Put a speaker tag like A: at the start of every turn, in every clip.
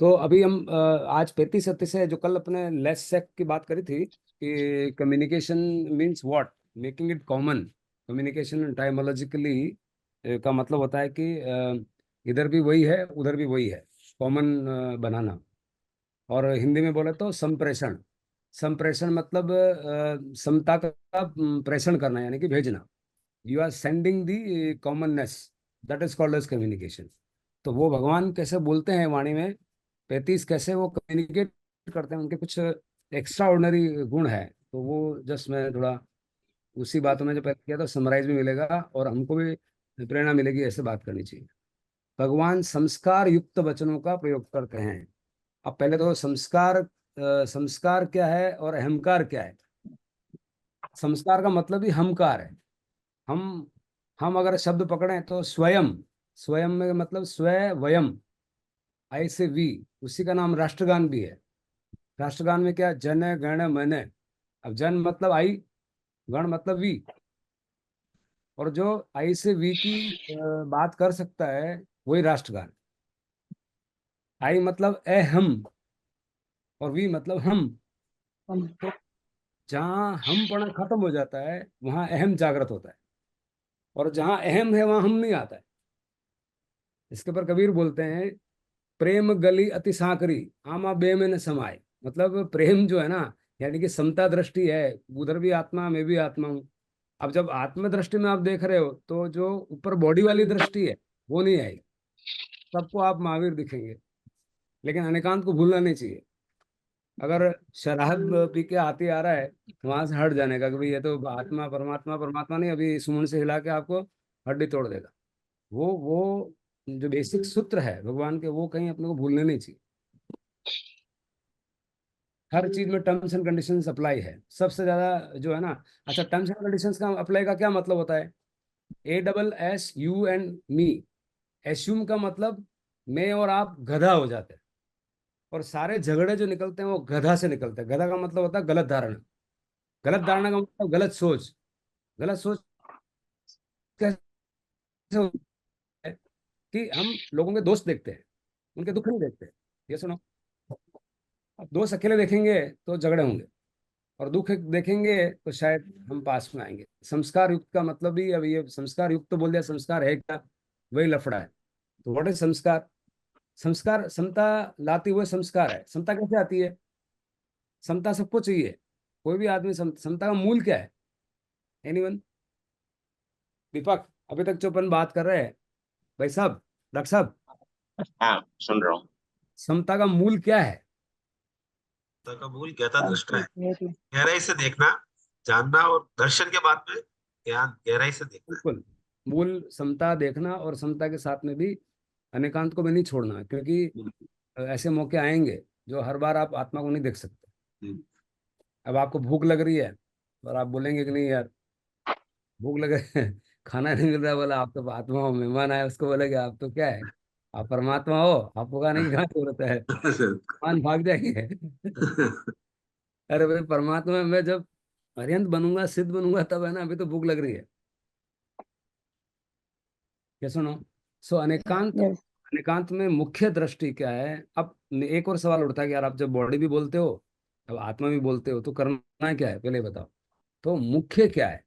A: तो अभी हम आज 35-36 है, जो कल अपने लेस सेक की बात करी थी कि communication means what, making it common. Communication etymologically का मतलब होता है कि इधर भी वही है उधर भी वही है, कॉमन बनाना। और हिंदी में बोले तो संप्रेषण। संप्रेषण मतलब समता का प्रेषण करना, यानी कि भेजना। You are sending the commonness, that is called as communication. तो वो भगवान कैसे बोलते हैं वाणी में, 35 कैसे वो कम्युनिकेट करते हैं, उनके कुछ एक्स्ट्रा ऑर्डिनरी गुण है। तो वो जस्ट मैं थोड़ा उसी बातों में जो पहले किया था समराइज भी मिलेगा, और हमको भी प्रेरणा मिलेगी, ऐसे बात करनी चाहिए। भगवान संस्कार युक्त वचनों का प्रयोग करते हैं। अब पहले तो संस्कार, संस्कार क्या है और अहंकार क्या है। संस्कार का मतलब ही हमकार है। हम हम अगर शब्द पकड़ें तो स्वयं, स्वयं में मतलब स्वय वयम, आई से वी, उसी का नाम राष्ट्रगान भी है। राष्ट्रगान में क्या, जन गण मन। अब जन मतलब आई, गण मतलब वी, और जो आई से वी की बात कर सकता है वही राष्ट्रगान। आई मतलब हम, और वी मतलब हम। तो जहाँ हम पढ़ना खत्म हो जाता है वहाँ अहम जागृत होता है, और जहाँ अहम है वहाँ हम नहीं आता है। इसके पर कबीर बोलते हैं, प्रेम गली अति सांकरी, आमा बे में न समाए। मतलब प्रेम जो है ना, यानी कि समता दृष्टि है, उधर भी आत्मा मैं भी आत्मा हूँ। अब जब आत्म दृष्टि में आप देख रहे हो तो जो ऊपर बॉडी वाली दृष्टि है वो नहीं आएगी। सबको आप महावीर दिखेंगे, लेकिन अनेकांत को भूलना नहीं चाहिए। अगर शराब पी के हाथी आ रहा है, वहां से हट जाने का कि भाई ये तो आत्मा परमात्मा, परमात्मा नहीं, अभी सूंड से हिला के आपको हड्डी तोड़ देगा। वो जो बेसिक सूत्र है भगवान के, वो कहीं अपने को भूलने नहीं चाहिए। हर चीज में टर्म्स एंड कंडीशंस अप्लाई है, सबसे ज्यादा जो है ना। अच्छा, टर्म्स एंड कंडीशंस का अप्लाई का क्या मतलब होता है, ASSUM। एस्यूम का मतलब मैं और आप गधा हो जाते हैं, और सारे झगड़े जो निकलते हैं वो गधा से निकलते हैं। गधा का मतलब होता है गलत धारणा। गलत धारणा का मतलब गलत सोच। गलत सोच कैसे होती है कि हम लोगों के दोस्त देखते हैं, उनके दुख नहीं देखते। ये सुनो, अब दोस्त अकेले देखेंगे तो झगड़े होंगे, और दुख देखेंगे तो शायद हम पास में आएंगे। संस्कार युक्त का मतलब ही, अब ये संस्कार युक्त तो बोल दिया, संस्कार है क्या, वही लफड़ा है। तो व्हाट इज संस्कार। संस्कार समता लाती हुए संस्कार है। समता कैसे आती है, समता सबको चाहिए, कोई भी आदमी समता का मूल क्या है, एनीवन। दीपक, अभी तक जो अपन बात कर रहे हैं, भाई साहब, डॉक्टर साहब,
B: हाँ, सुन रहा हूँ।
A: समता का मूल क्या है।
B: तो कबूल कहता दृष्टा है, गहराई से देखना, जानना, और दर्शन के बाद में ज्ञान गहराई से देखना है।
A: बिल्कुल, मूल समता देखना, और समता के साथ में भी अनेकांत को भी नहीं छोड़ना, क्योंकि
B: बिल्कुल।
A: ऐसे मौके आएंगे जो हर बार आप आत्मा को नहीं देख सकते।
B: हम्म।
A: अब आपको भूख लग रही है, और आप बोलेंगे कि नहीं यार, भूख लग रही है, खाना नहीं मिल रहा, बोला आप तो आत्मा हो, मेहमान आया, उसको बोलेगे आप तो क्या है, आप परमात्मा हो, आपको खाने की कहाँ जरूरत है, मेहमान भाग जाएंगे। अरे भाई, परमात्मा में मैं जब अरिहंत बनूंगा, सिद्ध बनूंगा, तब है ना, अभी तो भूख लग रही है। क्या सुनो, सो अनेकांत,
C: यस।
A: अनेकांत में मुख्य दृष्टि क्या है। अब एक और सवाल उठता है कि यार आप जब बॉडी भी बोलते हो, अब आत्मा भी बोलते हो, तो करना क्या है, पहले बताओ। तो मुख्य क्या है,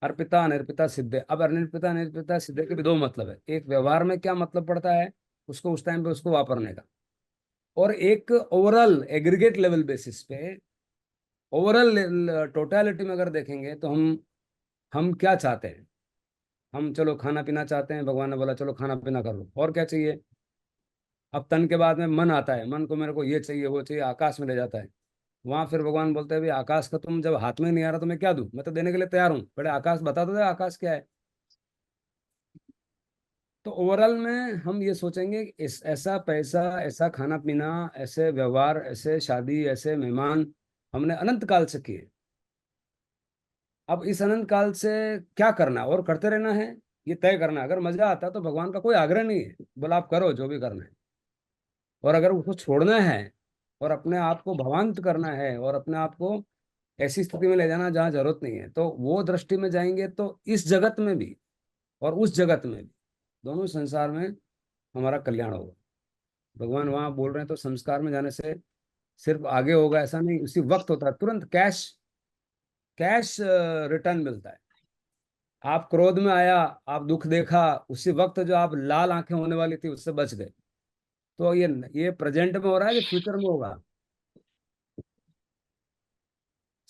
A: अर्पिता अनर्पिता सिद्धे। अब अनर्पिता अनर्पिता सिद्धे के भी दो मतलब है। एक व्यवहार में क्या मतलब पड़ता है, उसको उस टाइम पे उसको वापरने का, और एक ओवरऑल एग्रीगेट लेवल बेसिस पे, ओवरऑल टोटलिटी में अगर देखेंगे तो हम क्या चाहते हैं। हम चलो खाना पीना चाहते हैं, भगवान ने बोला चलो खाना पीना कर लो, और क्या चाहिए। अब तन के बाद में मन आता है, मन को मेरे को ये चाहिए वो चाहिए, आकाश में ले जाता है। वहां फिर भगवान बोलते हैं भाई, आकाश का तुम जब हाथ में नहीं आ रहा तो मैं क्या दूं, मैं तो देने के लिए तैयार हूँ, बड़े आकाश बता दो आकाश क्या है। तो ओवरऑल में हम ये सोचेंगे कि इस ऐसा पैसा, ऐसा खाना पीना, ऐसे व्यवहार, ऐसे शादी, ऐसे मेहमान हमने अनंत काल से किए। अब इस अनंत काल से क्या करना है और करते रहना है, ये तय करना है। अगर मजा आता तो भगवान का कोई आग्रह नहीं है, बोला आप करो जो भी करना है। और अगर उसको छोड़ना है और अपने आप को भवांत करना है, और अपने आप को ऐसी स्थिति में ले जाना जहाँ जरूरत नहीं है, तो वो दृष्टि में जाएंगे तो इस जगत में भी और उस जगत में भी, दोनों संसार में हमारा कल्याण होगा। भगवान वहां बोल रहे हैं तो संस्कार में जाने से सिर्फ आगे होगा ऐसा नहीं, उसी वक्त होता है, तुरंत कैश कैश रिटर्न मिलता है। आप क्रोध में आया, आप दुख देखा, उसी वक्त जो आप लाल आंखें होने वाली थी उससे बच गए। तो ये प्रेजेंट में हो रहा है कि फ्यूचर में होगा।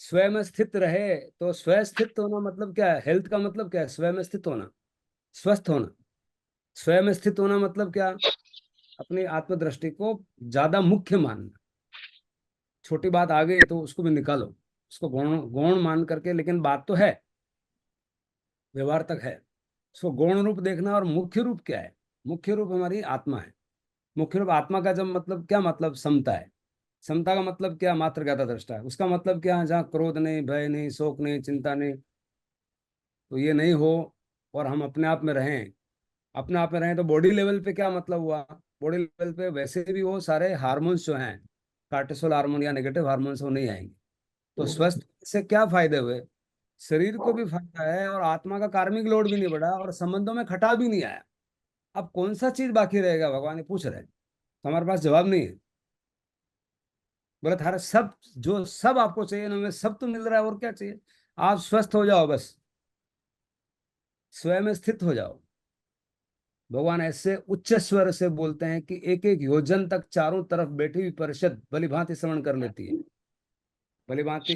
A: स्वयं स्थित रहे, तो स्वयं स्थित होना मतलब क्या है? हेल्थ का मतलब क्या है? स्वयं स्थित होना, स्वस्थ होना। स्वयं स्थित होना मतलब क्या? अपनी आत्मदृष्टि को ज्यादा मुख्य मानना। छोटी बात आ गई तो उसको भी निकालो, उसको गौण गौण मान करके, लेकिन बात तो है, व्यवहार तक है। उसको गौण रूप देखना। और मुख्य रूप क्या है? मुख्य रूप हमारी आत्मा है। मुख्य रूप आत्मा का जब मतलब क्या मतलब? समता है। समता का मतलब क्या? मात्र ज्ञाता दृष्टा है। उसका मतलब क्या? जहाँ क्रोध नहीं, भय नहीं, शोक नहीं, चिंता नहीं, तो ये नहीं हो, और हम अपने आप में रहें। अपने आप में रहें तो बॉडी लेवल पे क्या मतलब हुआ? बॉडी लेवल पे वैसे भी वो सारे हार्मोन्स जो हैं, कार्टिसोल हार्मोन या नेगेटिव हार्मोन्स, वो नहीं आएंगे। तो स्वस्थ से क्या फायदे हुए? शरीर को भी फायदा है, और आत्मा का कार्मिक लोड भी नहीं बढ़ा, और संबंधों में खटाव भी नहीं आया। अब कौन सा चीज बाकी रहेगा? भगवान ये पूछ रहे हैं, तो हमारे पास जवाब नहीं है। बोले थारा सब, जो सब आपको चाहिए ना, में सब तो मिल रहा है, और क्या चाहिए? आप स्वस्थ हो जाओ बस, स्वयं में स्थित हो जाओ। भगवान ऐसे उच्च स्वर से बोलते हैं कि एक एक योजन तक चारों तरफ बैठी हुई परिषद भली भांति श्रवण कर लेती है। भली भांति,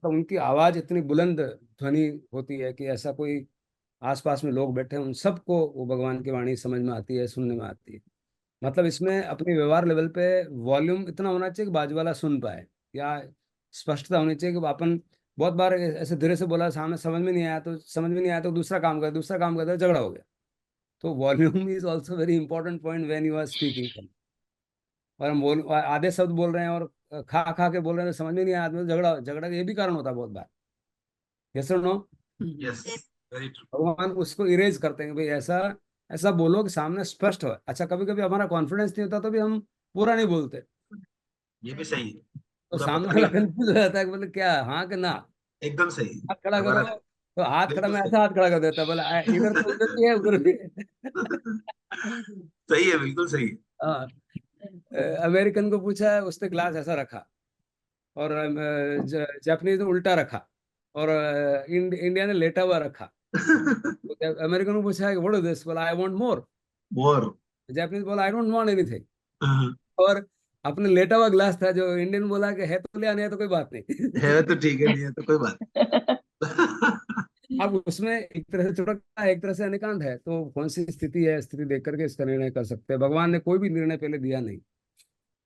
A: तो उनकी आवाज इतनी बुलंद ध्वनि होती है कि ऐसा कोई आसपास में लोग बैठे हैं उन सबको वो भगवान की वाणी समझ में आती है, सुनने में आती है। मतलब इसमें अपनी व्यवहार लेवल पे वॉल्यूम इतना होना चाहिए कि बाजू वाला सुन पाए, या स्पष्टता होनी चाहिए कि अपन बहुत बार ऐसे धीरे से बोला, सामने समझ में नहीं आया, तो समझ में नहीं आया तो दूसरा काम कर, दूसरा काम करते झगड़ा हो गया। तो volume is also very important point when you are speaking. और हम बोल आधे शब्द बोल रहे हैं और खा खा के बोल रहे हैं तो समझ में नहीं आया, आदमी तो झगड़ा झगड़ा ये भी कारण होता है बहुत बार। यस और नो?
B: Yes, very true.
A: भगवान उसको इरेज करते हैं कि भाई ऐसा ऐसा बोलो कि सामने स्पष्ट हो। अच्छा, कभी कभी हमारा कॉन्फिडेंस नहीं होता तो भी हम पूरा नहीं बोलते,
B: ये भी सही है,
A: तो
B: पूरा
A: सामने
B: पता नहीं
A: वाला
B: लगता।
A: कंफ्यूज हो जाता है कि बोले क्या, हाँ कि ना।
B: एकदम सही है।
A: हाथ खड़ा
B: हमारा
A: करो, तो हाथ खड़ा,
B: बिल्कुल
A: मैं
B: सही।
A: ऐसा हाथ खड़ा कर देता, बोला इधर तो उधर भी है, उधर भी है।
B: सही है, बिल्कुल सही है।
A: हाँ। अमेरिकन को पूछा है, उसने ग्लास ऐसा रखा, और जापानीज ने उल्टा रखा, और इंडिया ने लेटा हुआ रखा। तो अमेरिकन को पूछा है व्हाट इज दिस, बोला I want more.
B: More.
A: Japanese बोला आई डोंट वांट एनीथिंग। और अपने लेटा हुआ ग्लास था, जो इंडियन बोला कि है तो ले आने, है तो कोई बात नहीं।
B: है तो ठीक है, नहीं है तो कोई बात नहीं।
A: अब उसमें एक तरह से चुटक है, एक तरह से अनिकांत है, तो कौन सी स्थिति है, स्थिति देख करके इसका निर्णय कर सकते हैं। भगवान ने कोई भी निर्णय पहले दिया नहीं।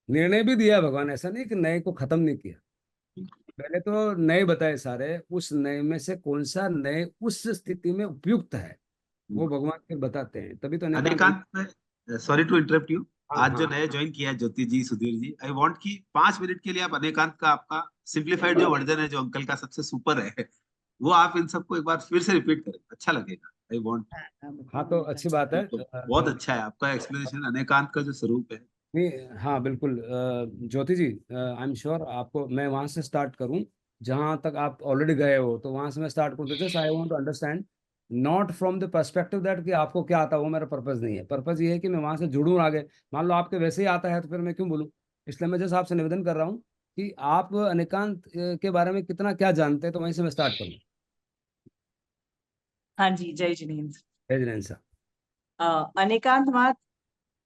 A: निर्णय भी दिया भगवान, ऐसा नहीं कि नए को खत्म नहीं किया। पहले तो नए बताए सारे, उस नए में से कौन सा नए उस स्थिति में उपयुक्त है, वो भगवान फिर बताते हैं, तभी तो अनेकांत।
B: अनेकांत में, सॉरी टू इंटरप्ट यू,
A: हाँ
B: आज जो
A: हाँ।
B: नए ज्वाइन किया है ज्योति जी, सुधीर जी, आई वांट कि 5 मिनट के लिए आप अनेकांत का आपका सिंप्लीफाइड जो वर्जन है, जो अंकल का सबसे सुपर है, वो आप इन सबको एक बार फिर से रिपीट करें, अच्छा लगेगा। I want.
A: हाँ तो अच्छी बात है।
B: बहुत अच्छा है आपका एक्सप्लेनेशन अनेकांत का जो स्वरूप है।
A: नहीं, हाँ बिल्कुल। ज्योति जी, आई एम श्योर आपको मैं वहां से स्टार्ट करूं जहां तक आप ऑलरेडी गए हो, तो वहां से मैं स्टार्ट करूं, तो just I want to understand, not from the perspective that कि आपको क्या आता है, वो मेरा पर्पज नहीं है। पर्पज ये है कि मैं वहां से जुड़ूं आगे। मान लो आपके वैसे ही आता है तो फिर मैं क्यों बोलूं? इसलिए मैं जस्ट आपसे निवेदन कर रहा हूँ कि आप अनेकांत के बारे में कितना क्या जानते हैं, तो वहीं से मैं स्टार्ट करूँ।
C: हाँ जी, जय जिनेन्द्र।
A: जय जिनेन्द्र सर।
C: अनेकांतवाद,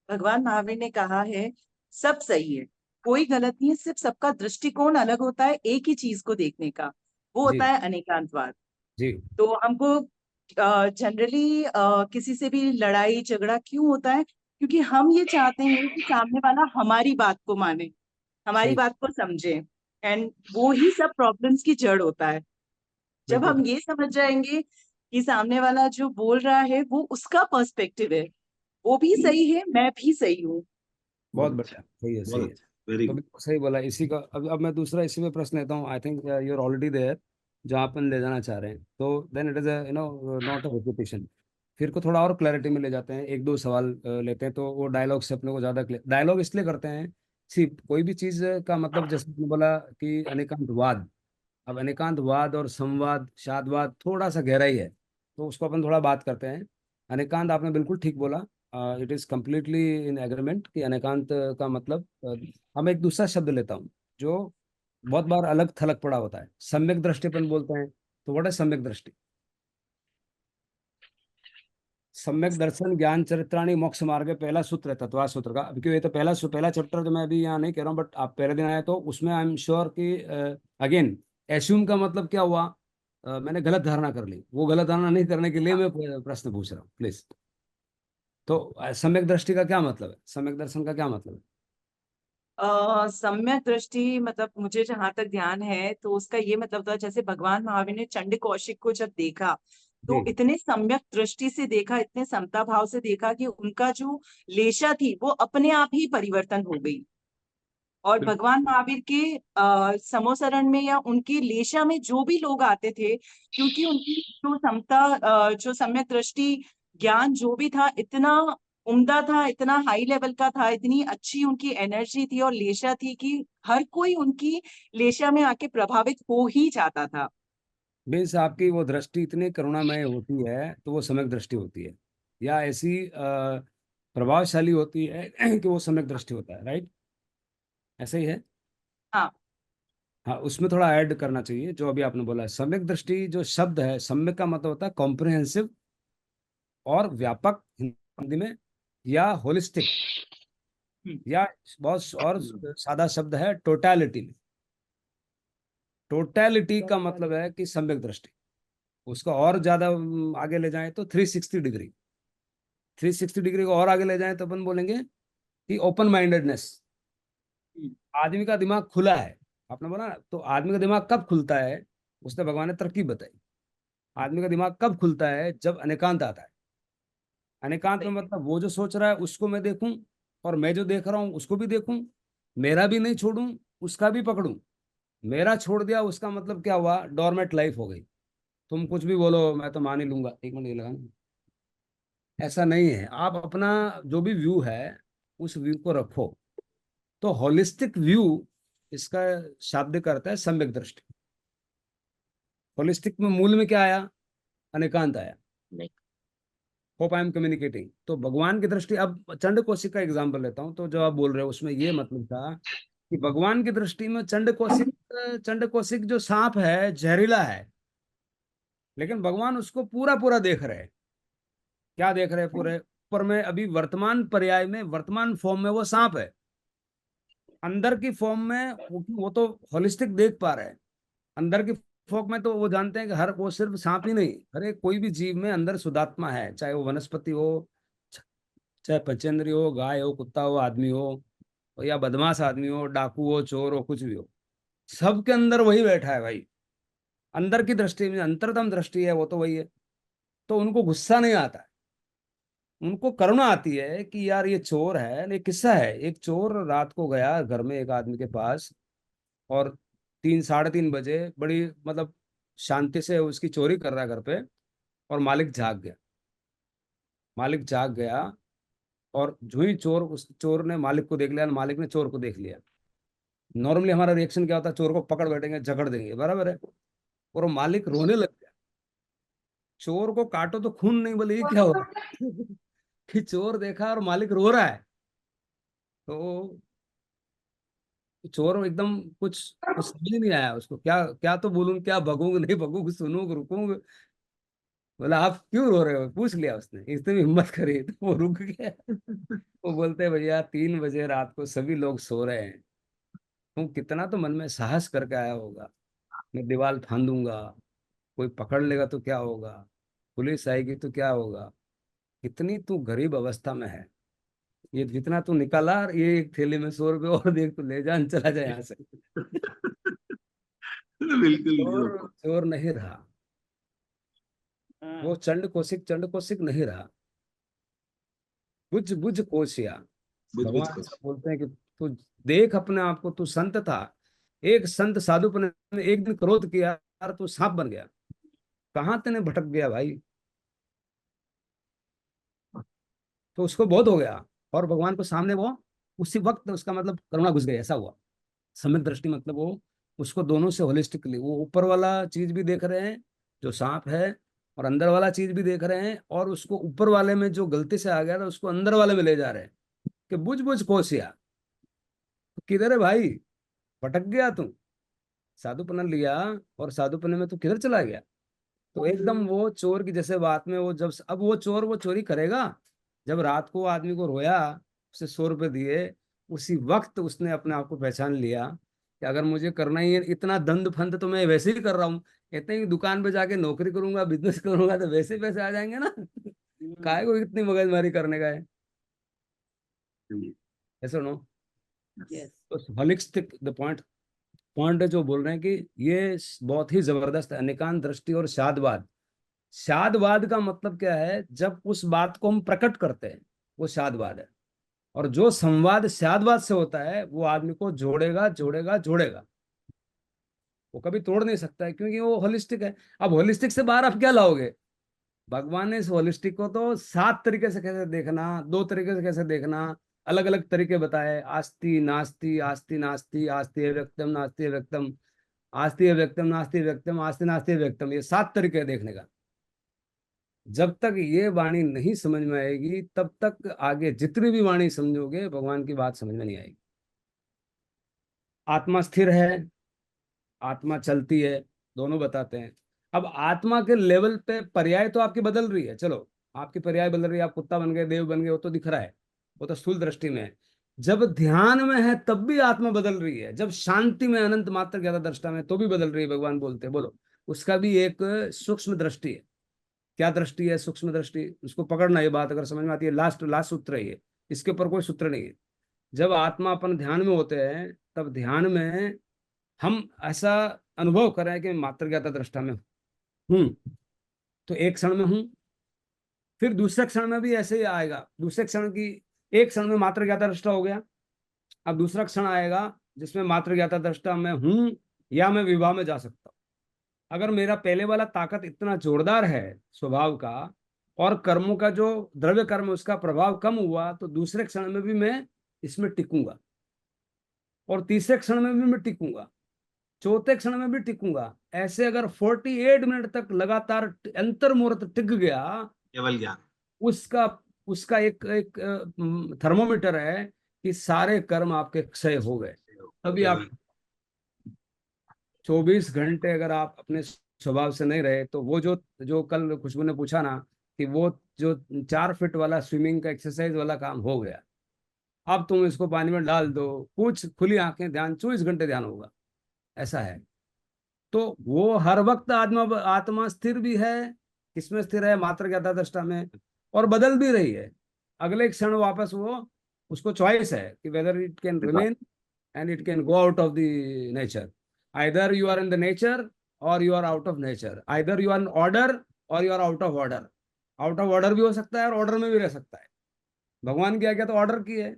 C: भगवान महावीर ने कहा है, सब सही है, कोई गलत नहीं है, सिर्फ सबका दृष्टिकोण अलग होता है एक ही चीज को देखने का, वो
A: जी
C: होता है अनेकांतवाद।
A: जी
C: तो हमको जनरली किसी से भी लड़ाई झगड़ा क्यों होता है? क्योंकि हम ये चाहते हैं कि सामने वाला हमारी बात को माने, हमारी
A: सही।
C: बात को समझे, एंड वो ही सब प्रॉब्लम्स की जड़ होता है। जब
A: बिल्कुल
C: हम ये समझ जाएंगे कि सामने वाला जो बोल रहा है वो उसका पर्सपेक्टिव है, वो भी सही है, मैं भी सही हूँ।
A: बहुत
B: बहुत अच्छा,
A: बढ़िया, सही है सही
B: बहुत
A: है।
B: अच्छा, वेरी
A: तो
B: गुड।
A: बिल्कुल सही बोला। इसी का अब मैं दूसरा इसी में प्रश्न लेता हूँ। I think you are already there, जहाँ अपन ले जाना चाह रहे हैं, तो then it is not a repetition. फिर को थोड़ा और क्लैरिटी में ले जाते हैं, एक दो सवाल लेते हैं, तो वो डायलॉग से अपने को ज्यादा डायलॉग इसलिए करते हैं। सी कोई भी चीज का मतलब, जैसे आपने बोला कि अनेकांतवाद, अब अनेकांतवाद और संवाद शादवाद थोड़ा सा गहराई है, तो उसको अपन थोड़ा बात करते हैं। अनेकांत आपने बिल्कुल ठीक बोला, it is completely in agreement कि अनेकांत का मतलब हम एक दूसरा शब्द लेता हूँ जो बहुत बार अलग थलग पड़ा होता है। सम्यक दृष्टिपन बोलते हैं। तो व्हाट है सम्यक दृष्टि? सम्यक दर्शन ज्ञान चरित्राणी मोक्ष मार्ग, पहला सूत्र है तत्वा सूत्र का। अभी क्यों, ये तो पहला चैप्टर जो मैं अभी यहाँ नहीं कह रहा हूँ, बट आप पहले दिन आए तो उसमें आई एम श्योर कि अगेन एस्यूम का मतलब क्या हुआ, मैंने गलत धारणा कर ली। वो गलत धारणा नहीं करने के लिए मैं प्रश्न पूछ रहा हूँ प्लीज। तो सम्यक दृष्टि का क्या मतलब है, सम्यक दर्शन का क्या मतलब है?
C: सम्यक दृष्टि मतलब मुझे जहां तक ध्यान है तो उसका ये मतलब था, जैसे भगवान महावीर ने चंड कौशिक को जब देखा तो
A: जी।
C: इतने सम्यक दृष्टि से देखा, इतने समता भाव से देखा कि उनका जो लेशा थी वो अपने आप ही परिवर्तन हो गई। और भगवान महावीर के समोसरण में या उनकी लेशा में जो भी लोग आते थे, क्योंकि उनकी जो समता जो सम्यक दृष्टि ज्ञान जो भी था इतना उम्दा था, इतना हाई लेवल का था, इतनी अच्छी उनकी एनर्जी थी और लेशा थी कि हर कोई उनकी लेशा में आके प्रभावित हो ही जाता था।
A: मीन्स आपकी वो दृष्टि इतनी करुणामय होती है तो वो सम्यक दृष्टि होती है, या ऐसी प्रभावशाली होती है कि वो सम्यक दृष्टि होता है, राइट? ऐसा ही है।
C: हाँ।
A: हाँ, उसमें थोड़ा ऐड करना चाहिए जो अभी आपने बोला है। सम्यक दृष्टि जो शब्द है, सम्यक का मतलब होता है कॉम्प्रिहेंसिव और व्यापक हिंदी में, या होलिस्टिक,
C: हम्म।
A: या बहुत और सादा शब्द है टोटलिटी। टोटलिटी का मतलब है कि सम्यक दृष्टि। उसका और ज्यादा आगे ले जाएं तो 360 डिग्री। 360 डिग्री को और आगे ले जाएं तो अपन बोलेंगे कि ओपन माइंडेडनेस।
C: हम्म।
A: आदमी का दिमाग खुला है, आपने बोला ना, तो आदमी का दिमाग कब खुलता है? उसने भगवान ने तरकीब बताई। आदमी का दिमाग कब खुलता है? जब अनेकांत आता है। अनेकांत में
C: सही।
A: मतलब वो जो सोच रहा है उसको मैं देखूं, और मैं जो देख रहा हूँ उसको भी देखूं, मेरा भी नहीं छोड़ूं, उसका भी पकड़ूं। मेरा छोड़ दिया उसका मतलब क्या हुआ? डोरमेट लाइफ हो गई। तुम कुछ भी बोलो मैं तो मान ही लूंगा। एक मिनट ये लगाना। ऐसा नहीं है। आप अपना जो भी व्यू है उस व्यू को रखो। तो होलिस्टिक व्यू, इसका शाब्दिक अर्थ है सम्यक दृष्टि। होलिस्टिक में मूल में क्या आया? अनेकांत आया। Hope I am communicating. तो भगवान की दृष्टि, अब चंड कौशिक का एग्जांपल लेता हूँ, तो जो आप बोल रहे हो उसमें ये मतलब था कि भगवान की दृष्टि में चंड कौशिक जो सांप है जहरीला है, लेकिन भगवान उसको पूरा पूरा देख रहे हैं। क्या देख रहे हैं पूरे? पर में अभी वर्तमान पर्याय में, वर्तमान फॉर्म में वो सांप है। अंदर की फॉर्म में वो तो होलिस्टिक देख पा रहे हैं। अंदर की फॉर्म में तो वो जानते हैं कि हर, वो सिर्फ सांप ही नहीं, हर एक कोई भी जीव में अंदर शुद्धात्मा है, चाहे वो वनस्पति हो, चाहे पंचेंद्रिय हो, गाय हो, कुत्ता हो, आदमी हो, या बदमाश आदमी हो, डाकू हो, चोर हो, कुछ भी हो, सबके अंदर वही बैठा है भाई। अंदर की दृष्टि में अंतरतम दृष्टि है, वो तो वही है। तो उनको गुस्सा नहीं आता है, उनको करुणा आती है कि यार ये चोर है। ये किस्सा है, एक चोर रात को गया घर में एक आदमी के पास, और 3 साढ़े 3 बजे बड़ी मतलब शांति से उसकी चोरी कर रहा है घर पे, और मालिक जाग गया। मालिक जाग गया, और जो ही चोर, उस चोर ने मालिक को देख लिया, मालिक ने चोर को देख लिया। नॉर्मली हमारा रिएक्शन क्या होता है? चोर को पकड़ बैठेंगे, झगड़ देंगे, बराबर है। और वो मालिक रोने लग गया। चोर को काटो तो खून नहीं, बोले ये क्या हो रहा है? कि चोर देखा और मालिक रो रहा है। तो चोर एकदम कुछ कुछ समझ नहीं आया उसको, क्या क्या तो बोलूं, क्या भगूंग नहीं भगूंग, सुनूंग रुकूंग। बोला आप क्यों रो रहे हो, पूछ लिया उसने। इसने भी हिम्मत करी तो वो रुक गया। वो बोलते हैं भैया 3 बजे रात को सभी लोग सो रहे हैं, तुम कितना तो मन में साहस करके आया होगा। मैं दीवार फांदूंगा, कोई पकड़ लेगा तो क्या होगा, पुलिस आएगी तो क्या होगा, कितनी तू गरीब अवस्था में है। ये जितना तू निकाला, ये एक थैली में 100 रुपये और देख, तू ले जा, चला जाए यहाँ से।
B: बिल्कुल
A: चोर
B: जो
A: चोर नहीं रहा। वो चंड कौशिक नहीं रहा। बुझ बुझ कोशिया।
B: बुझ बुझ
A: भगवान
B: कर।
A: ऐसा बोलते हैं कि तू देख अपने आप को, तू संत था, एक संत साधुपने ने एक दिन क्रोध किया, यार तू सांप बन गया। कहाँ तेने भटक गया भाई? तो उसको बोध हो गया, और भगवान को सामने वो उसी वक्त उसका मतलब करुणा घुस गई, ऐसा हुआ। सम्यक दृष्टि मतलब वो उसको दोनों से होलिस्टिकली, वो ऊपर वाला चीज भी देख रहे हैं जो सांप है, और अंदर वाला चीज भी देख रहे हैं, और उसको ऊपर वाले में जो गलती से आ गया था उसको अंदर वाले में ले जा रहे हैं कि बुझ बुझ कोसिया। तो किधर है भाई, भटक गया तू, साधुपना लिया और साधुपने में तू किधर चला गया। तो एकदम वो चोर की जैसे बात में, वो जब अब वो चोर वो चोरी करेगा, जब रात को आदमी को रोया, उसे 100 रुपए दिए, उसी वक्त उसने अपने आप को पहचान लिया कि अगर मुझे करना ही है इतना दंड फंद तो मैं वैसे ही कर रहा हूँ, इतने ही दुकान पे जाके नौकरी करूंगा, बिजनेस करूंगा तो वैसे ही पैसे आ जाएंगे ना। काहे को इतनी मगजमारी करने का है, ऐसा नो।
C: Yes.
A: तो होलिस्टिक द पॉइंट पॉइंट है जो बोल रहे हैं कि ये बहुत ही जबरदस्त है, अनेकांत दृष्टि और शादवाद। शादवाद का मतलब क्या है, जब उस बात को हम प्रकट करते हैं वो शादवाद है, और जो संवाद शादवाद से होता है वो आदमी को जोड़ेगा जोड़ेगा जोड़ेगा, वो कभी तोड़ नहीं सकता है, क्योंकि वो होलिस्टिक है। अब होलिस्टिक से बाहर आप क्या लाओगे। भगवान ने इस होलिस्टिक को तो 7 तरीके से कैसे देखना, 2 तरीके से कैसे देखना, अलग अलग तरीके बताए, आस्ति नास्ति, आस्ति नास्ति, आस्ति है व्यक्तम, नास्ति है व्यक्तम, आस्ति है व्यक्तम, नास्ति है व्यक्तम, आस्ति नास्ति है व्यक्तम, ये 7 तरीके हैं देखने का। जब तक ये वाणी नहीं समझ में आएगी तब तक आगे जितनी भी वाणी समझोगे भगवान की बात समझ में नहीं आएगी। आत्मा स्थिर है, आत्मा चलती है, दोनों बताते हैं। अब आत्मा के लेवल पे पर्याय तो आपकी बदल रही है, चलो आपकी पर्याय बदल रही है, आप कुत्ता बन गए, देव बन गए, वो तो दिख रहा है, वो तो स्थूल दृष्टि में है। जब ध्यान में है तब भी आत्मा बदल रही है, जब शांति में अनंत मात्र ज्ञाता दृष्टा में तो भी बदल रही है, भगवान बोलते हैं। बोलो, उसका भी एक सूक्ष्म दृष्टि है। क्या दृष्टि है? सूक्ष्म दृष्टि, उसको पकड़ना, ये बात अगर समझ में आती है, लास्ट लास्ट सूत्र है ये, इसके ऊपर कोई सूत्र नहीं है। जब आत्मा अपन ध्यान में होते हैं तब ध्यान में हम ऐसा अनुभव करें कि मात्र ज्ञाता दृष्टा में हूं, तो एक क्षण में हूं, फिर दूसरे क्षण में भी ऐसे ही आएगा, दूसरे क्षण की, एक क्षण में मात्र ज्ञाता दृष्टा हो गया, अब दूसरा क्षण आएगा जिसमें मात्र ज्ञाता दृष्टा मैं हूं या मैं विवाह में जा सकता हूं। अगर मेरा पहले वाला ताकत इतना जोरदार है स्वभाव का, और कर्मों का जो द्रव्य कर्म उसका प्रभाव कम हुआ, तो दूसरे क्षण में भी मैं इसमें टिकूंगा, और तीसरे क्षण में भी मैं टिकूंगा, चौथे क्षण में भी टिकूंगा। ऐसे अगर 48 मिनट तक लगातार अंतर्मुहूर्त टिक गया,
B: केवल ज्ञान।
A: उसका उसका एक एक थर्मोमीटर है कि सारे कर्म आपके क्षय हो गए। अभी आप 24 घंटे अगर आप अपने स्वभाव से नहीं रहे, तो वो जो जो कल खुशबू ने पूछा ना, कि वो जो 4 फीट वाला स्विमिंग का एक्सरसाइज वाला काम हो गया, अब तुम इसको पानी में डाल दो, कुछ खुली आंखें, ध्यान 24 घंटे ध्यान होगा, ऐसा है। तो वो हर वक्त आत्मा आत्मा स्थिर भी है, किसमें स्थिर है? मात्र ज्ञाता दृष्टा में, और बदल भी रही है। अगले क्षण वापस वो, उसको चॉइस है कि whether it can remain and it can go out of the nature. Either you are in the nature और you are out of nature, either you are in order और you are out of order. Out of order भी हो सकता है और order में भी रह सकता है। भगवान की आज्ञा तो ऑर्डर की है,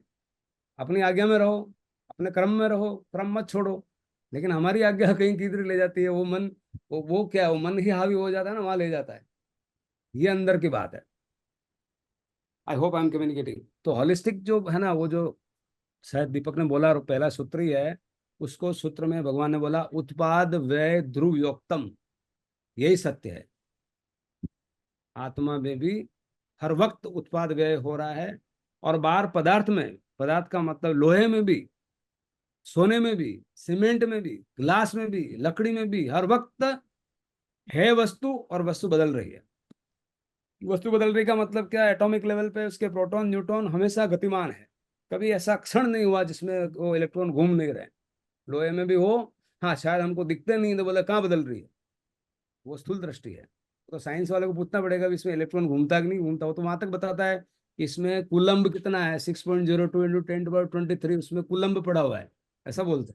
A: अपनी आज्ञा में रहो, अपने क्रम में रहो, क्रम मत छोड़ो। लेकिन हमारी आज्ञा कहीं किधर ले जाती है, वो मन, वो क्या है, वो मन ही हावी हो जाता है ना, वहां ले जाता है। ये अंदर की बात है। I hope I am communicating. तो हॉलिस्टिक जो है ना, वो जो शायद दीपक ने बोला, और पहला सूत्र ही है, उसको सूत्र में भगवान ने बोला उत्पाद व्यय ध्रुव योक्तम, यही सत्य है। आत्मा में भी हर वक्त उत्पाद व्यय हो रहा है, और बाहर पदार्थ में, पदार्थ का मतलब लोहे में भी, सोने में भी, सीमेंट में भी, ग्लास में भी, लकड़ी में भी, हर वक्त है वस्तु, और वस्तु बदल रही है। वस्तु बदल रही का मतलब क्या है? एटॉमिक लेवल पे उसके प्रोटॉन न्यूट्रॉन हमेशा गतिमान है, कभी ऐसा क्षण नहीं हुआ जिसमें वो इलेक्ट्रॉन घूम नहीं रहे। लोहे में भी हो, हाँ शायद हमको दिखते नहीं, तो बोले कहाँ बदल रही है, वो स्थूल दृष्टि है। तो साइंस वाले को पूछना पड़ेगा इसमें इलेक्ट्रॉन घूमता है कि नहीं घूमता। हो तो वहां तक बताता है कि इसमें कूलम्ब कितना है, 6.02 × 10⁻23, उसमें कूलम्ब पड़ा हुआ है, ऐसा बोलते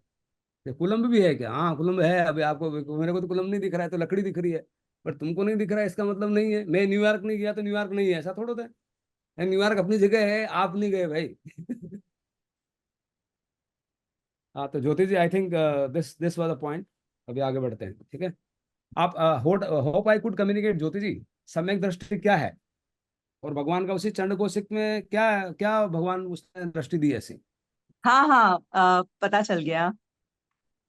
A: हैं। कूलम्ब भी है क्या? हाँ कूलम्ब है। अभी आपको, मेरे को तो कूलम्ब नहीं दिख रहा है, तो लकड़ी दिख रही है, पर तुमको नहीं दिख रहा है, इसका मतलब नहीं है मैं न्यूयॉर्क नहीं गया तो न्यूयॉर्क नहीं है, ऐसा थोड़ा होता है। न्यूयॉर्क अपनी जगह है, आप नहीं गए भाई। हाँ तो Jyoti ji, I think this this was the point. अभी आगे बढ़ते हैं, ठीक है। आप hope I could communicate. Jyoti ji, सम्यक दृष्टि क्या है, और भगवान का उसी चंड कोशिक में क्या क्या भगवान उसने दृष्टि दी ऐसी?
C: हाँ हाँ, पता चल गया।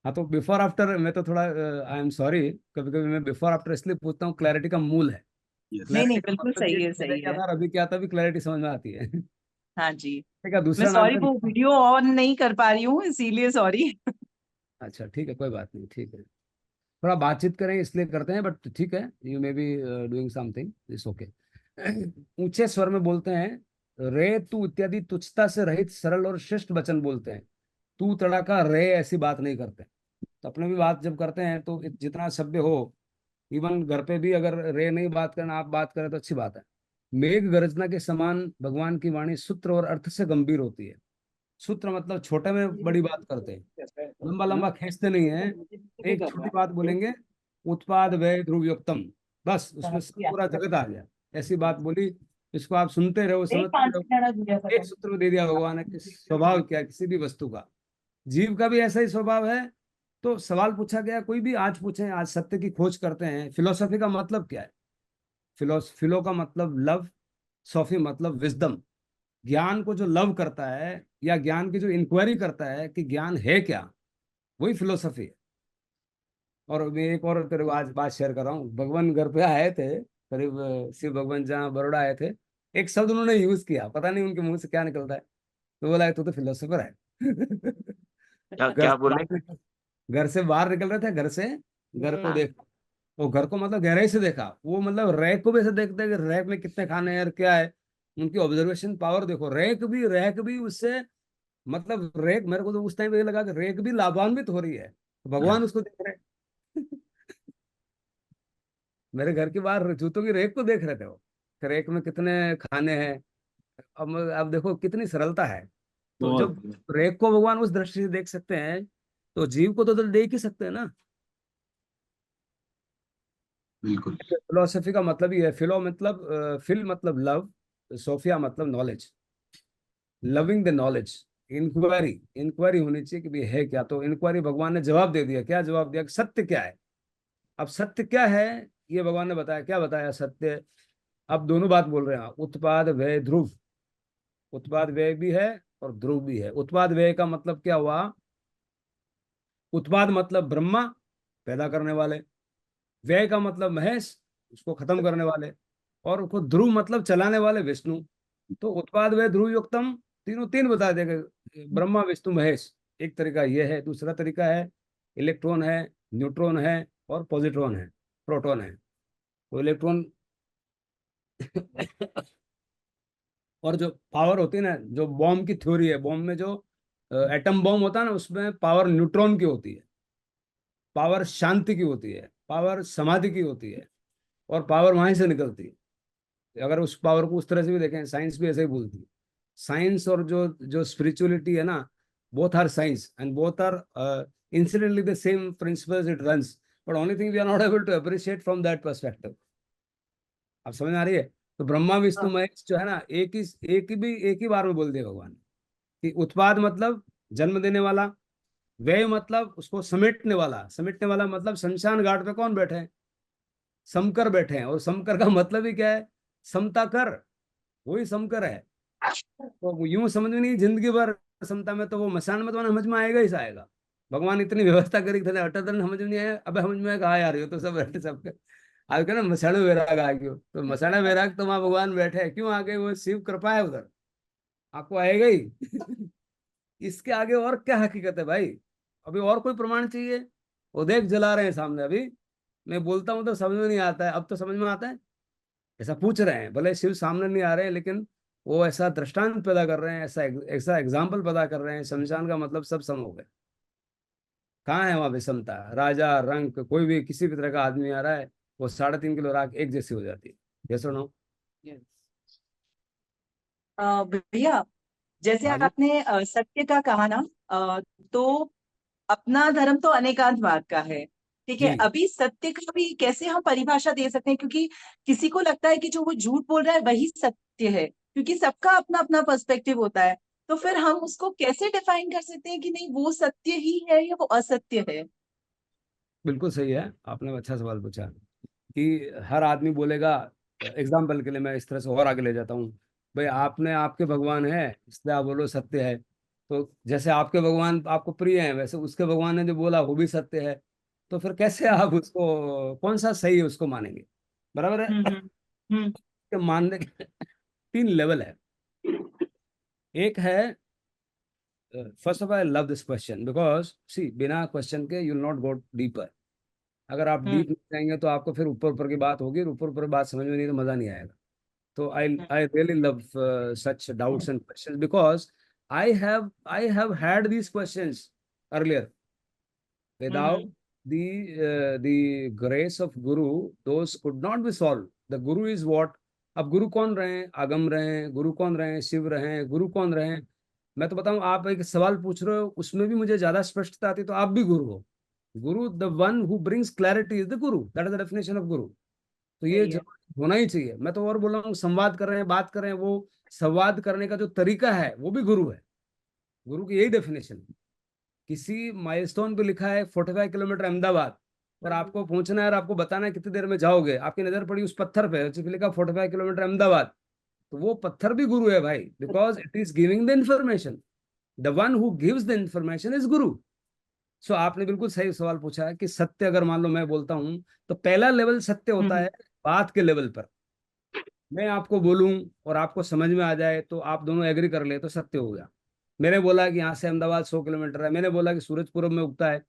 A: हाँ तो बिफोर आफ्टर, मैं तो थोड़ा आई एम सॉरी, कभी कभी मैं बिफोर आफ्टर इसलिए पूछता हूँ, क्लैरिटी का मूल है।
B: Yes.
C: नहीं नहीं,
A: क्लैरिटी का
C: बिल्कुल
A: मतलब ये
C: सही है,
A: पहले
C: सही
A: क्या
C: है।
A: था और अभी क्या था, अभी क्लैरिटी समझ में आती है।
C: हाँ जी।
A: ठीक है,
C: मैं
A: दूसरा नाम
C: सॉरी,
A: था।
C: वो वीडियो ऑन नहीं कर पा रही हूँ, इसीलिए सॉरी।
A: अच्छा ठीक है, कोई बात नहीं, ठीक है। थोड़ा बातचीत करें इसलिए करते हैं, बट ठीक है, you may be doing something, it's okay. ऊंचे स्वर में बोलते हैं, रे तू इत्यादि तुच्छता से रहित सरल और श्रेष्ठ वचन बोलते हैं। तू तड़ाका रे ऐसी बात नहीं करते। तो अपने भी बात जब करते हैं तो जितना सभ्य हो, इवन घर पे भी अगर रे नहीं बात करना, आप बात करें तो अच्छी बात है। मेघ गर्जना के समान भगवान की वाणी सूत्र और अर्थ से गंभीर होती है। सूत्र मतलब छोटे में बड़ी बात करते हैं, लंबा लंबा खींचते नहीं है। एक छोटी बात बोलेंगे, उत्पाद व्यय ध्रुवयुक्तम, बस उसमें सब पूरा जगत आ गया। ऐसी बात बोली, इसको आप सुनते रहो, समझते रहो। एक सूत्र में दे दिया भगवान ने कि स्वभाव क्या है किसी भी वस्तु का। जीव का भी ऐसा ही स्वभाव है। तो सवाल पूछा गया, कोई भी आज पूछे, आज सत्य की खोज करते हैं, फिलोसफी का मतलब क्या है? फिलो का मतलब लव, सॉफी मतलब विजडम। ज्ञान को जो लव करता है, या ज्ञान की जो इंक्वायरी करता है कि ज्ञान है क्या, वही फिलोसफी है। और मैं एक और तेरे को आज बात शेयर कर रहा हूँ। भगवान घर पे आए थे, करीब शिव भगवान जहाँ बड़ोड़ा आए थे। एक शब्द उन्होंने यूज किया, पता नहीं उनके मुंह से क्या निकलता है। तो बोला, तू तो फिलोसोफर है।
D: क्या
A: घर
D: क्या
A: से
D: बोले?
A: बाहर घर से बाहर निकल रहे थे, घर से, घर को देख, वो घर को मतलब गहराई से देखा। वो मतलब रैक को भी ऐसे देखते हैं कि रैक में कितने खाने हैं और क्या है। उनकी ऑब्जर्वेशन पावर देखो। रैक भी उससे, मतलब रैक, मेरे को तो उस टाइम पे ये लगा कि रैक भी लाभान्वित हो रही है, तो भगवान उसको देख रहे हैं। मेरे घर के बाहर जूतों की रैक को देख रहे थे वो, कि रैक में कितने खाने हैं। अब देखो कितनी सरलता है। तो
B: बहुत
A: जब रैक को भगवान उस दृष्टि से देख सकते हैं, तो जीव को तो देख ही सकते हैं ना।
B: बिल्कुल।
A: फिलोसफी का मतलब ही है, फिलो मतलब फिल मतलब लव, सोफिया मतलब knowledge, loving the knowledge. Inquiry, inquiry होनी चाहिए कि भाई है क्या। तो इंक्वायरी भगवान ने जवाब दे दिया। क्या जवाब दिया? कि सत्य क्या है। अब सत्य क्या है, ये भगवान ने बताया। क्या बताया सत्य? अब दोनों बात बोल रहे हैं, उत्पाद व्यय ध्रुव। उत्पाद व्यय भी है और ध्रुव भी है। उत्पाद व्यय का मतलब क्या हुआ? उत्पाद मतलब ब्रह्मा, पैदा करने वाले। व्यय का मतलब महेश, उसको खत्म करने वाले। और उसको ध्रुव मतलब चलाने वाले, विष्णु। तो उत्पाद व्यय ध्रुव युक्तम, तीनों तीन बता देगा, ब्रह्मा विष्णु महेश। एक तरीका ये है। दूसरा तरीका है, इलेक्ट्रॉन है, न्यूट्रॉन है और पॉजिट्रॉन है, प्रोटॉन है। तो इलेक्ट्रॉन और जो पावर होती है ना, जो बॉम्ब की थ्योरी है, बॉम्ब में जो एटम बॉम्ब होता है ना, उसमें पावर न्यूट्रॉन की होती है, पावर शांति की होती है, पावर समाधि की होती है, और पावर वहीं से निकलती है। अगर उस पावर को उस तरह से भी देखें, साइंस भी ऐसे ही बोलती है। साइंस और जो जो स्पिरिचुअलिटी है ना, both are science and both are incidentally the same principles it runs, but only thing we are not able to appreciate from that perspective. आप समझ में आ रही है? तो ब्रह्मा विष्णु महेश जो है ना, एक ही बार में बोल दिया भगवान ने। कि उत्पाद मतलब जन्म देने वाला, व्यय मतलब उसको समेटने वाला। समेटने वाला मतलब शमशान घाट पे कौन बैठे हैं? समकर बैठे हैं। और समकर का मतलब ही क्या है? समता कर, वही समकर है। तो यूं समझ में नहीं, जिंदगी भर समता में, तो वो मसान में तो समझ में आएगा ही से आएगा। भगवान इतनी व्यवस्था करी थे, अटल समझ में नहीं आया। अब समझ में आएगा, हाँ यार ये तो सब बैठे सबके। आज क्या ना, मसाणे वैराग आ गयो, तो मसाणे वैराग तो वहां भगवान बैठे हैं। क्यों आ गए? वो शिव कृपा है उधर, आपको आएगा ही। इसके आगे और क्या हकीकत है भाई? अभी और कोई प्रमाण चाहिए? वो देख जला रहे हैं सामने अभी। मैं बोलता हूँ तो समझ में नहीं आता है, अब तो समझ में आता है। ऐसा पूछ रहे हैं, भले शिव सामने नहीं आ रहे हैं, लेकिन वो ऐसा दृष्टांत पैदा कर रहे हैं, ऐसा ऐसा एग्जाम्पल पैदा कर रहे हैं। शमशान का मतलब सब सम हो गए। कहाँ है वहां विषमता? राजा रंक, कोई भी किसी भी तरह का आदमी आ रहा है, वो 3.5 किलो राख एक जैसी हो जाती है। ये सुनो।
C: भैया, जैसे
A: हाँ जी।
C: आपने सत्य का कहा ना, तो अपना धर्म तो अनेकांतवाद का है। ठीक है,
A: जी
C: अभी सत्य का भी कैसे हम परिभाषा दे सकते हैं? क्योंकि किसी को लगता है कि जो वो झूठ बोल रहा है वही सत्य है, क्योंकि सबका अपना अपना पर्सपेक्टिव होता है। तो फिर हम उसको कैसे डिफाइन कर सकते हैं कि नहीं वो सत्य ही है या वो असत्य है?
A: बिल्कुल सही है, आपने अच्छा सवाल पूछा। कि हर आदमी बोलेगा, एग्जाम्पल के लिए मैं इस तरह से और आगे ले जाता हूँ। भाई आपने, आपके भगवान है इसलिए आप बोलो सत्य है। तो जैसे आपके भगवान आपको प्रिय हैं, वैसे उसके भगवान ने जो बोला वो भी सत्य है। तो फिर कैसे आप उसको, कौन सा सही है उसको मानेंगे? बराबर है।
C: हम्म।
A: के मानने के 3 लेवल है। एक है, first of all I love this question because see बिना क्वेश्चन के you will not go deeper. अगर आप डीप नहीं जाएंगे तो आपको फिर ऊपर ऊपर की बात होगी, ऊपर ऊपर बात समझ में नहीं तो मजा नहीं आएगा। So I really love such doubts and questions because I have had these questions earlier. Without the grace of Guru, those could not be solved. The Guru is what? अब गुरु कौन रहे हैं? आगम रहे हैं। गुरु कौन रहे हैं? शिव रहे हैं। गुरु कौन रहे हैं? मैं तो बताऊं, आप एक सवाल पूछ रहे हो उसमें भी मुझे ज्यादा स्पष्टता आती तो आप भी गुरु हो। Guru, the one who brings clarity is the guru, that is the definition of guru. तो ये होना ही चाहिए। मैं तो और बोल रहा हूँ, संवाद कर रहे हैं, बात कर रहे हैं, वो संवाद करने का जो तरीका है वो भी गुरु है। गुरु की यही डेफिनेशन है। किसी माइलस्टोन पे लिखा है 45 किलोमीटर अहमदाबाद, और आपको पहुंचना है और आपको बताना है कितनी देर में जाओगे। आपकी नजर पड़ी उस पत्थर पे, उस पे लिखा 45 किलोमीटर अहमदाबाद, तो वो पत्थर भी गुरु है भाई, because it is giving the information. The one who gives the information is गुरु। सो आपने बिल्कुल सही सवाल पूछा है कि सत्य, अगर मान लो मैं बोलता हूं तो पहला लेवल सत्य होता है बात के लेवल पर। मैं आपको बोलूं और आपको समझ में आ जाए तो आप दोनों एग्री कर ले तो सत्य हो गया। मैंने बोला कि यहाँ से अहमदाबाद 100 किलोमीटर है, मैंने बोला कि सूरज पूरब में उगता है,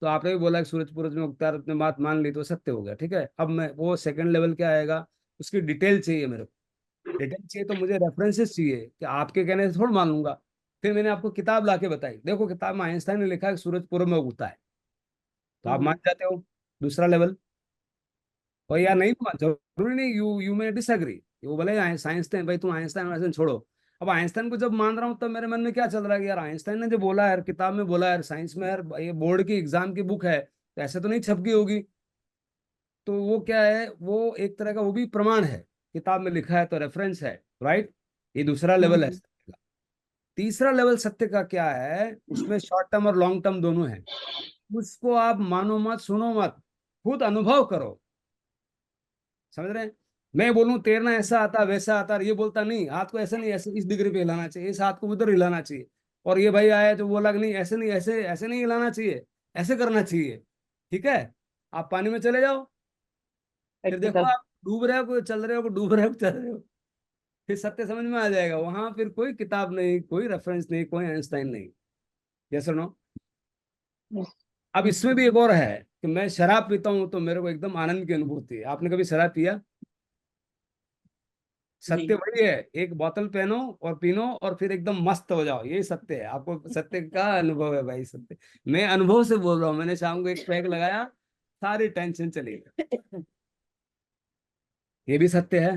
A: तो आपने भी बोला कि सूरज पूरब में उगता है, अपने बात मान ली तो सत्य हो गया। ठीक है, अब मैं वो सेकंड लेवल क्या आएगा, उसकी डिटेल चाहिए मेरे को। डिटेल चाहिए तो मुझे रेफरेंसेस चाहिए कि आपके कहने से थोड़ा मान लूंगा। फिर मैंने आपको किताब ला के बताई, देखो किताब में आइंस्टाइन ने लिखा है कि सूरज पूरब में उगता है, तो आप मान जाते हो। दूसरा लेवल, और या नहीं मान, जरूरी नहीं, यू में डिसएग्री। वो बोले आइंस्टाइन, भाई तुम आइंस्टाइन छोड़ो। अब आइंस्टाइन को जब मान रहा हूँ तब मेरे मन में क्या चल रहा है कि यार आइंस्टाइन ने जो बोला है, किताब में बोला है, साइंस में, यार ये बोर्ड की एग्जाम की बुक है, तो ऐसे तो नहीं छप गई होगी। तो वो क्या है, वो एक तरह का वो भी प्रमाण है, किताब में लिखा है तो रेफरेंस है, राइट। ये दूसरा लेवल है सत्य का। तीसरा लेवल सत्य का क्या है, उसमें शॉर्ट टर्म और लॉन्ग टर्म दोनों है। उसको आप मानो मत, सुनो मत, खुद अनुभव करो। समझ रहे हैं? मैं बोलूं तैरना ऐसा आता वैसा आता, ये बोलता नहीं, हाथ को ऐसे नहीं, ऐसे इस डिग्री पे हिलाना चाहिए, इस हाथ को उधर हिलाना चाहिए। और ये भाई आया जो बोला कि नहीं ऐसे नहीं, ऐसे ऐसे नहीं हिलाना चाहिए, ऐसे करना चाहिए। ठीक है, आप पानी में चले जाओ, फिर देखो आप डूब रहे हो, चल रहे हो, डूब रहे हो, चल रहे हो, फिर सत्य समझ में आ जाएगा। वहां फिर कोई किताब नहीं, कोई रेफरेंस नहीं, कोई आइंस्टाइन नहीं। यस और नो? अब इसमें भी एक और है कि मैं शराब पीता हूं तो मेरे को एकदम आनंद की अनुभूति है। आपने कभी शराब पिया? सत्य वही है, एक बोतल पहनो और पीनो और फिर एकदम मस्त हो जाओ, यही सत्य है। आपको सत्य का अनुभव है भाई, सत्य। मैं अनुभव से बोल रहा हूँ, मैंने शाम को एक पैक लगाया, सारी टेंशन चली गई। ये भी सत्य है,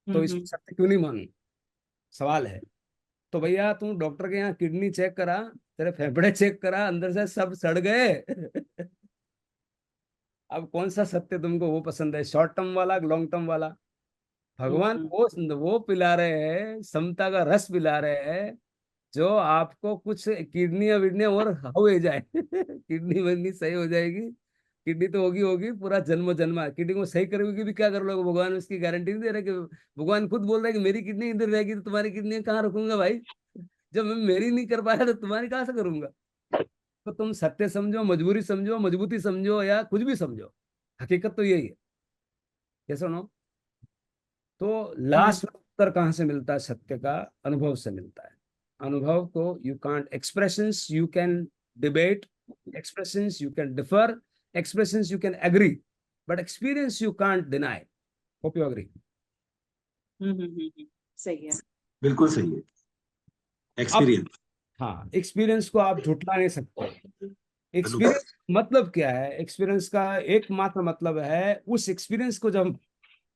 A: तो इसको सत्य क्यों नहीं मानूं, सवाल है। तो भैया तू डॉक्टर के यहाँ किडनी चेक करा, तेरे फेफड़े चेक करा, अंदर से सब सड़ गए। अब कौन सा सत्य तुमको वो पसंद है, शॉर्ट टर्म वाला, लॉन्ग टर्म वाला? भगवान वो पिला रहे हैं, समता का रस पिला रहे हैं, जो आपको कुछ किडनियां विडनियां और हो जाए। किडनी विडनी सही हो जाएगी, किडनी तो होगी होगी, पूरा जन्म जन्मा किडनी को सही करोगे भी क्या कर लोगे, भगवान उसकी गारंटी नहीं दे रहे कि, भगवान खुद बोल रहे हैं कि मेरी किडनी इधर रहेगी तो तुम्हारी किडनी कहाँ रखूंगा भाई, जब मैं मेरी नहीं कर पाया तो तुम्हारी कहाँ से करूंगा। तो तुम सत्य समझो, मजबूरी समझो, मजबूती समझो, या कुछ भी समझो, हकीकत तो यही है। ये सुनो, तो लास्ट उत्तर कहाँ से मिलता है सत्य का? अनुभव से मिलता है। अनुभव को you can't, expressions you can debate, expressions you can differ, expressions you can agree, but experience you can't deny. Hope you agree.
C: सही है,
B: बिल्कुल सही है। एक्सपीरियंस,
A: हाँ, एक्सपीरियंस को आप झुटला नहीं सकते। एक्सपीरियंस मतलब क्या है? एक्सपीरियंस का एकमात्र मतलब है, उस एक्सपीरियंस को जब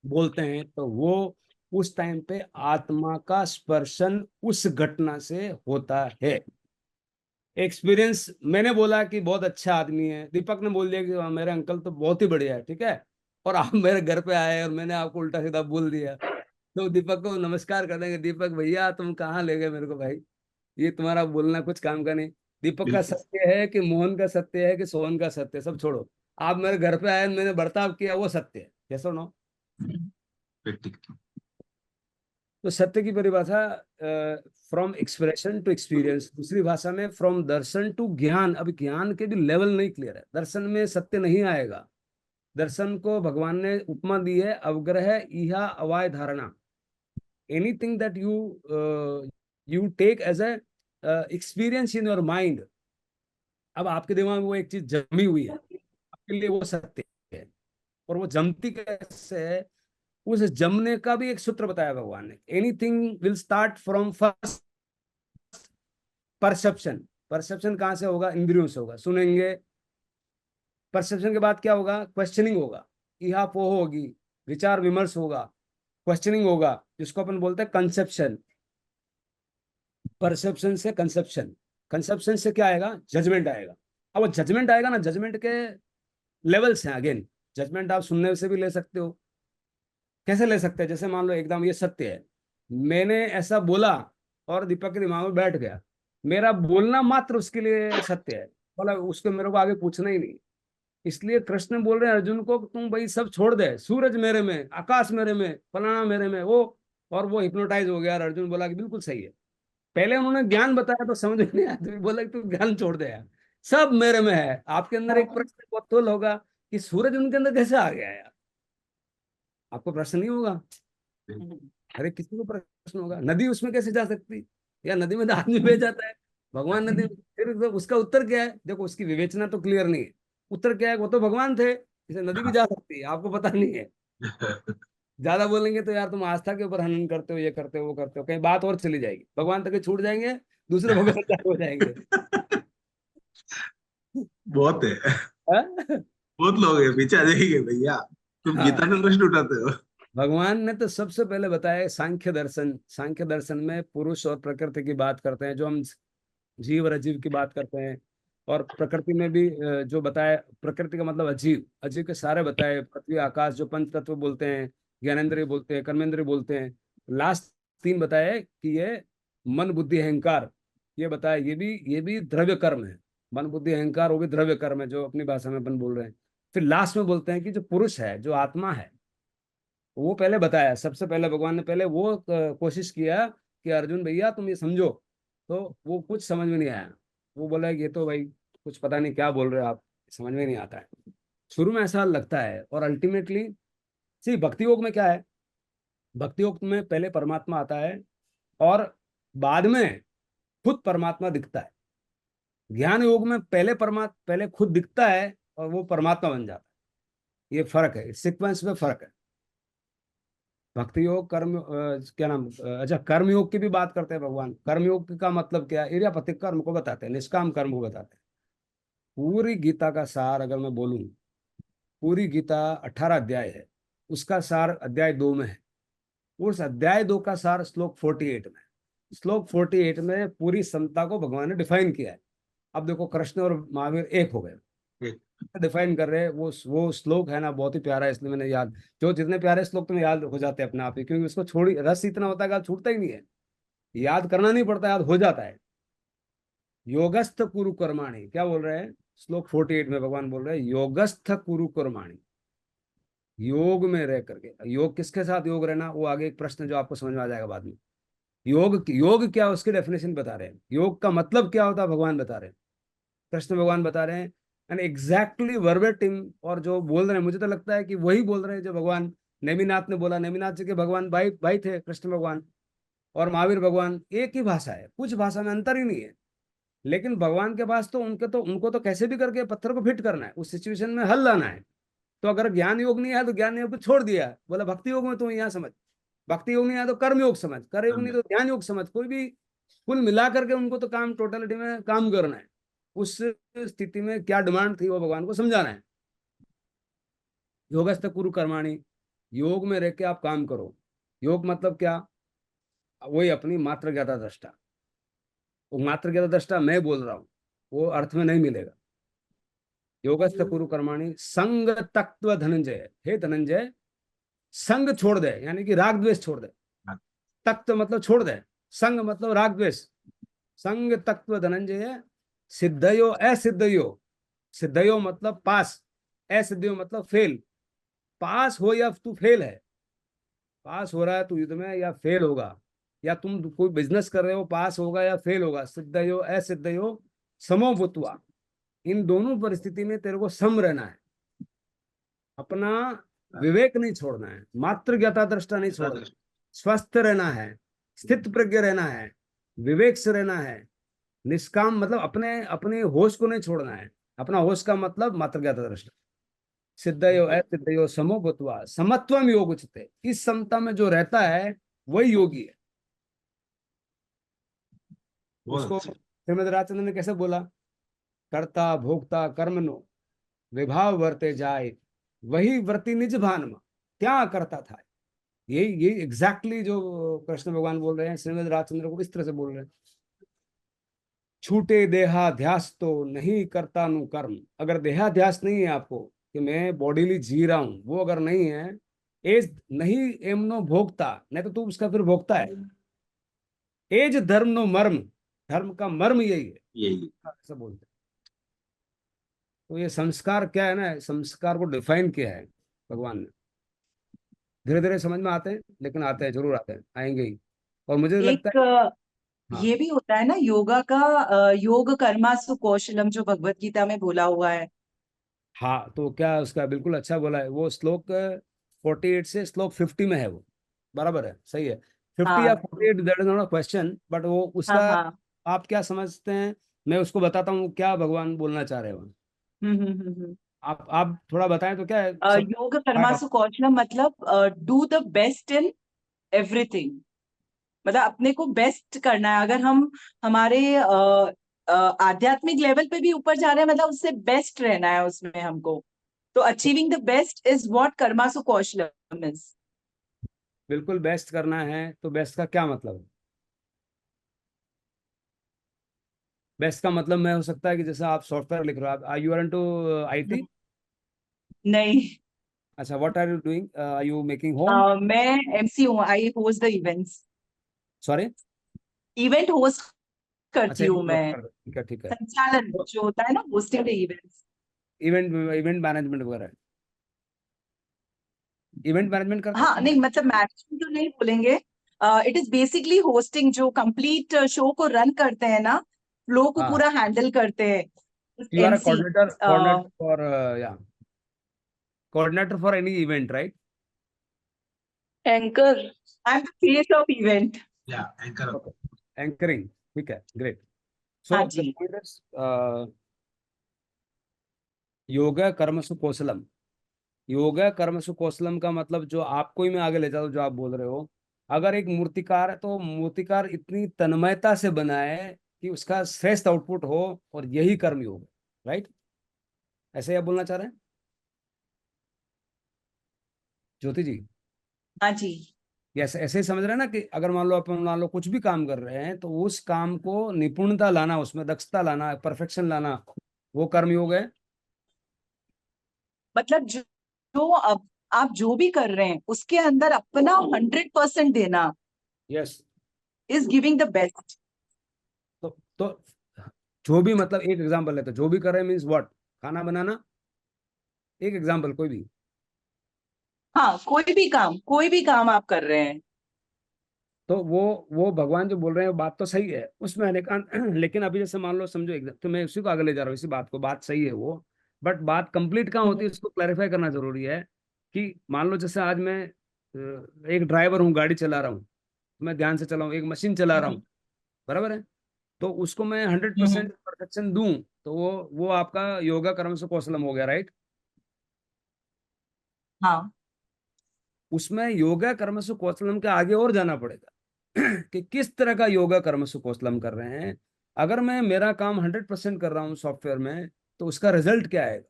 A: बोलते हैं तो वो उस टाइम पे आत्मा का स्पर्शन उस घटना से होता है। एक्सपीरियंस, मैंने बोला कि बहुत अच्छा आदमी है, दीपक ने बोल दिया कि मेरे अंकल तो बहुत ही बढ़िया है, ठीक है, और आप मेरे घर पे आए और मैंने आपको उल्टा सीधा बोल दिया, तो दीपक को नमस्कार कर देंगे, दीपक भैया तुम कहाँ ले गए मेरे को भाई, ये तुम्हारा बोलना कुछ काम का नहीं। दीपक का
B: बिल्कुल
A: सत्य है कि मोहन का सत्य है कि सोहन का सत्य है, सब छोड़ो। आप मेरे घर पे आए, मैंने बर्ताव किया, वो सत्य है। कैसे नो?
B: प्रैक्टिकल।
A: तो सत्य की परिभाषा फ्रॉम एक्सप्रेशन टू एक्सपीरियंस, दूसरी भाषा में फ्रॉम दर्शन टू ज्ञान। अब ज्ञान के भी लेवल नहीं क्लियर है, दर्शन में सत्य नहीं आएगा, दर्शन को भगवान ने उपमा दी है अवग्रह इहा अवाय धारणा। Anything that you take as a experience in your mind. अब आपके दिमाग में वो एक चीज जमी हुई है, आपके लिए वो सत्य है, और वो जमती कैसे है, उस जमने का भी एक सूत्र बताया भगवान ने। Anything will start from first perception. Perception कहाँ से होगा? इंद्रियों से होगा, सुनेंगे। परसेप्शन के बाद क्या होगा? क्वेश्चनिंग होगा, इहा पोह होगी, विचार विमर्श होगा, क्वेश्चनिंग होगा, जिसको अपन बोलते हैं कंसेप्शन। परसेप्शन से कंसेप्शन, कंसेप्शन से क्या आएगा? जजमेंट आएगा। अब वो जजमेंट आएगा ना, जजमेंट के लेवल्स हैं। अगेन जजमेंट आप सुनने से भी ले सकते हो। कैसे ले सकते हैं? जैसे मान लो एकदम ये सत्य है, मैंने ऐसा बोला और दीपक के दिमाग में बैठ गया, मेरा बोलना मात्र उसके लिए सत्य है, बोला उसको मेरे को आगे पूछना ही नहीं। इसलिए कृष्ण बोल रहे हैं अर्जुन को, तुम भाई सब छोड़ दे, सूरज मेरे में, आकाश मेरे में, फलाना मेरे में, वो। और वो हिप्नोटाइज हो गया और अर्जुन बोला कि बिल्कुल सही है। पहले उन्होंने ज्ञान बताया तो समझ में नहीं आया, तो बोला कि तू ज्ञान छोड़ दे यार, सब मेरे में है। आपके अंदर एक प्रश्न कौतूहल होगा कि सूरज उनके अंदर कैसे आ गया यार? आपको प्रश्न नहीं होगा? अरे किसी को प्रश्न होगा, नदी उसमें कैसे जा सकती, या नदी में तो आदमी बह जाता है, भगवान नदी। फिर तो उसका उत्तर क्या है? देखो उसकी विवेचना तो क्लियर नहीं है। उत्तर क्या है? वो तो भगवान थे, इसे नदी भी जा सकती है, आपको पता नहीं है। ज्यादा बोलेंगे तो यार तुम आस्था के ऊपर हनन करते हो, ये करते हो, वो करते हो, कहीं बात और चली जाएगी, भगवान तक छूट जाएंगे, दूसरे भगवान तक हो जाएंगे।
B: बहुत है,
A: हाँ?
B: बहुत लोग हैं, पीछे आ जाएंगे भैया, तुम गीता
A: हाँ।
B: में प्रश्न उठाते हो।
A: भगवान ने तो सबसे पहले बताया सांख्य दर्शन। सांख्य दर्शन में पुरुष और प्रकृति की बात करते हैं, जो हम जीव और अजीव की बात करते हैं। और प्रकृति में भी जो बताया, प्रकृति का मतलब अजीव, अजीव के सारे बताए, पृथ्वी आकाश जो पंच तत्व बोलते हैं, ज्ञानेंद्रिय बोलते हैं, कर्मेंद्रिय बोलते हैं। लास्ट तीन बताए कि ये मन बुद्धि अहंकार, ये बताया ये भी द्रव्य कर्म है। मन बुद्धि अहंकार वो भी द्रव्य कर्म है, जो अपनी भाषा में अपन बोल रहे हैं। फिर लास्ट में बोलते हैं कि जो पुरुष है, जो आत्मा है, वो पहले बताया। सबसे पहले भगवान ने पहले वो कोशिश किया कि अर्जुन भैया तुम ये समझो। तो वो कुछ समझ में नहीं आया, वो बोला कि ये तो भाई कुछ पता नहीं क्या बोल रहे हो आप, समझ में नहीं आता है। शुरू में ऐसा लगता है, और अल्टीमेटली सी भक्ति योग में क्या है? भक्ति योग में पहले परमात्मा आता है और बाद में खुद परमात्मा दिखता है। ज्ञान योग में पहले खुद दिखता है और वो परमात्मा बन जाता है। ये फर्क है, सीक्वेंस में फर्क है। भक्ति योग, कर्म क्या नाम, अच्छा कर्म योग की भी बात करते हैं भगवान। कर्म योग का मतलब क्या है? इर्यापतिक कर्म को बताते हैं, निष्काम कर्म को बताते हैं। पूरी गीता का सार अगर मैं बोलूं, पूरी गीता 18 अध्याय है, उसका सार अध्याय 2 में है। उस अध्याय 2 का सार श्लोक 48 में। श्लोक 48 में पूरी समता को भगवान ने डिफाइन किया है। अब देखो कृष्ण और महावीर एक हो गए, डिफाइन कर रहे हैं। वो श्लोक है ना, बहुत ही प्यारा है, इसलिए मैंने याद, जो जितने प्यारे श्लोक तुम्हें याद हो जाते हैं अपने आप ही, क्योंकि उसको छोड़ी रस इतना होता है कि छूटता ही नहीं है, याद करना नहीं पड़ता, याद हो जाता है। योगस्थ कुरु कर्माणि, क्या बोल रहे हैं श्लोक 48 में? भगवान बोल रहे हैं योगस्थ कुरु कर्माणि, योग में रह करके। योग किसके साथ योग रहना, वो आगे एक प्रश्न जो आपको समझ में आ जाएगा बाद में। योग क्या, उसकी डेफिनेशन बता रहे हैं। योग का मतलब क्या होता है भगवान बता रहे हैं, कृष्ण भगवान बता रहे हैं। एंड एग्जैक्टली वर्बेटिम, और जो बोल रहे हैं मुझे तो लगता है कि वही बोल रहे हैं जो भगवान नेमिनाथ ने बोला। नेमिनाथ जी के भगवान भाई भाई थे, कृष्ण भगवान और महावीर भगवान, एक ही भाषा है, कुछ भाषा में अंतर ही नहीं है। लेकिन भगवान के पास तो उनको तो कैसे भी करके पत्थर को फिट करना है, उस सिचुएशन में हल लाना है। तो अगर ज्ञान योग नहीं है तो ज्ञान योग को छोड़ दिया, बोला भक्ति योग में तुम यहाँ समझ, भक्ति योग नहीं आया तो कर्म योग समझ, कर्म योग नहीं तो ध्यान योग समझ, कोई भी, कुल मिला करके उनको तो काम टोटलिटी में काम करना है। उस स्थिति में क्या डिमांड थी वो भगवान को समझाना है। योगस्थ कुरु कर्माणि, योग में रह के आप काम करो। योग मतलब क्या? वही अपनी मात्र ज्ञाता दृष्टा। वो मात्र ज्ञाता दृष्टा मैं बोल रहा हूँ, वो अर्थ में नहीं मिलेगा। योगस्थ कुरु कर्माणि संग तत्व धनंजय, हे धनंजय संग छोड़ दे, यानी कि राग द्वेष छोड़ दे। तत्व मतलब छोड़ दे, संग मतलब राग द्वेष। संग तत्व धनंजय सिद्धयो असिद्धयो, सिद्धयो मतलब पास, असिद्धयो मतलब फेल। पास हो या तू फेल है, पास हो रहा है तू युद्ध में या फेल होगा, या तुम कोई बिजनेस कर रहे हो, पास होगा या फेल होगा। सिद्धयो असिद्धयो समो भूत्वा, इन दोनों परिस्थिति में तेरे को सम रहना है। अपना विवेक नहीं छोड़ना है, मात्र ज्ञाता दृष्टा नहीं छोड़ना है, स्वस्थ रहना है, स्थित प्रज्ञ रहना है, विवेक से रहना है, निष्काम मतलब अपने अपने होश को नहीं छोड़ना है। अपना होश का मतलब मात्र ज्ञाता दृष्टा। सिद्धयो असिद्धयो समो भूत्वा समत्वम योग उच्यते। इस समता में जो रहता है वही योगी है। उसको श्रीमद रामचंद्र ने कैसे बोला? कर्ता भोक्ता कर्मनो विभाव वर्ते जाए, वही व्रति निज भान में क्या करता था। यही एग्जैक्टली जो कृष्ण भगवान बोल रहे हैं, श्रीमद रामचंद्र को इस तरह से बोल रहे हैं। छूटे देहाध्यास तो नहीं करता नु कर्म। अगर देहाध्यास नहीं है आपको कि मैं बॉडीली जी रहा हूं, वो अगर नहीं है, एज नहीं एमनो भोगता, नहीं तो तू उसका फिर भोगता है। एज धर्म नो मर्म, धर्म का मर्म यही है,
B: यही
A: ऐसा बोलते हैं। तो ये संस्कार क्या है ना, संस्कार को डिफाइन किया है भगवान ने। धीरे धीरे समझ में आते हैं, लेकिन आते हैं, जरूर आते हैं, आएंगे ही। और मुझे लगता
C: एक
A: है हाँ
C: ये भी होता है ना योगा का, योग कर्मासु कौशलम, जो भगवत गीता में बोला हुआ है।
A: हाँ, तो क्या उसका बिल्कुल अच्छा बोला है। वो श्लोक 48 से श्लोक 50 में है वो, बराबर है, सही है। 50 या
C: हाँ
A: 48, that is not a question, but वो
C: हाँ
A: उसका
C: हाँ।
A: आप क्या समझते हैं, मैं उसको बताता हूँ क्या भगवान बोलना चाह रहे हो।
C: हम्म।
A: आप थोड़ा बताएं तो क्या है सब
C: योग
A: पार्ट ऑफ।
C: कर्मासु कौशलम मतलब do the best in everything. मतलब अपने को बेस्ट करना है। अगर हम हमारे आध्यात्मिक लेवल पे भी ऊपर जा रहे हैं, मतलब उससे बेस्ट रहना है उसमें हमको। तो achieving the best is what कर्मासु कौशलम इज।
A: बिल्कुल बेस्ट करना है, तो बेस्ट का क्या मतलब है? बेस्ट का मतलब मैं हो सकता है कि जैसे आप सॉफ्टवेयर लिख रहे हो, आप यू आर इनटू आईटी।
C: नहीं।
A: अच्छा, what are you doing, are you making home?
C: मैं एमसी हूँ, I host the events.
A: Sorry.
C: Event host
A: अच्छा,
C: करती हूँ
A: इवेंट
C: मैं।
A: कर, ठीक है, ठीक है।
C: संचालन जो होता है ना, hosting the events.
A: Event event management वगैरह, इवेंट मैनेजमेंट करते
C: हाँ
A: हैं।
C: नहीं, मतलब मैनेजमेंट तो नहीं बोलेंगे। इट इज बेसिकली होस्टिंग, जो कंप्लीट शो को रन करते हैं ना, फ्लो को
A: हाँ,
C: पूरा हैंडल करते हैं।
A: You are a
C: MC.
A: Coordinator for या coordinator for any event, right?
C: Anchor. I am the face of event.
B: या एंकर।
A: ओके, एंकरिंग, ठीक है, ग्रेट।
C: हाँ
A: सो द
C: जी।
A: पॉइंट इज योगा कर्मसु कौशलम। योगा कर्मसु कौशलम का मतलब, जो आपको ही मैं आगे ले जाता हूँ, जो आप बोल रहे हो। अगर एक मूर्तिकार है, तो मूर्तिकार इतनी तन्मयता से बनाए कि उसका श्रेष्ठ आउटपुट हो, और यही कर्म योग, राइट? ऐसे ही आप बोलना चाह रहे हैं, ज्योति जी?
C: हाँ जी।
A: ये ऐसे ऐसे ही समझ रहे हैं ना, कि अगर मान लो अपन मान लो कुछ भी काम कर रहे हैं, तो उस काम को निपुणता लाना, उसमें दक्षता लाना, परफेक्शन लाना, वो कर्म योग है।
C: मतलब जो अब आप जो भी कर रहे हैं उसके अंदर अपना 100% देना
A: yes.
C: Is giving the best.
A: तो जो भी, मतलब एक एग्जांपल लेते हैं, जो भी कर रहे हैं मीन्स व्हाट? खाना बनाना, एक एग्जांपल कोई भी।
C: हाँ, कोई भी काम आप कर रहे हैं।
A: तो वो भगवान जो बोल रहे हैं, बात तो सही है उसमें अनेकांत लेकिन अभी जैसे मान लो, समझो एकदम, तो मैं उसी को आगे ले जा रहा हूँ, इसी बात को, बात सही है वो, बट बात कंप्लीट कहाँ होती है, इसको क्लैरिफाई करना जरूरी है। कि मान लो जैसे आज मैं एक ड्राइवर हूँ, गाड़ी चला रहा हूँ, मैं ध्यान से चलाऊँ, एक मशीन चला रहा हूँ, बराबर है? तो उसको मैं 100% परफेक्शन दूं, तो वो आपका योगा कर्म से कौशलम हो गया, राइट?
C: हाँ
A: उसमें योगा कर्मसु कौशलम के आगे और जाना पड़ेगा कि किस तरह का योगा कर्मसु कौशलम कर रहे हैं। अगर मैं मेरा काम 100% कर रहा हूँ सॉफ्टवेयर में, तो उसका रिजल्ट क्या आएगा?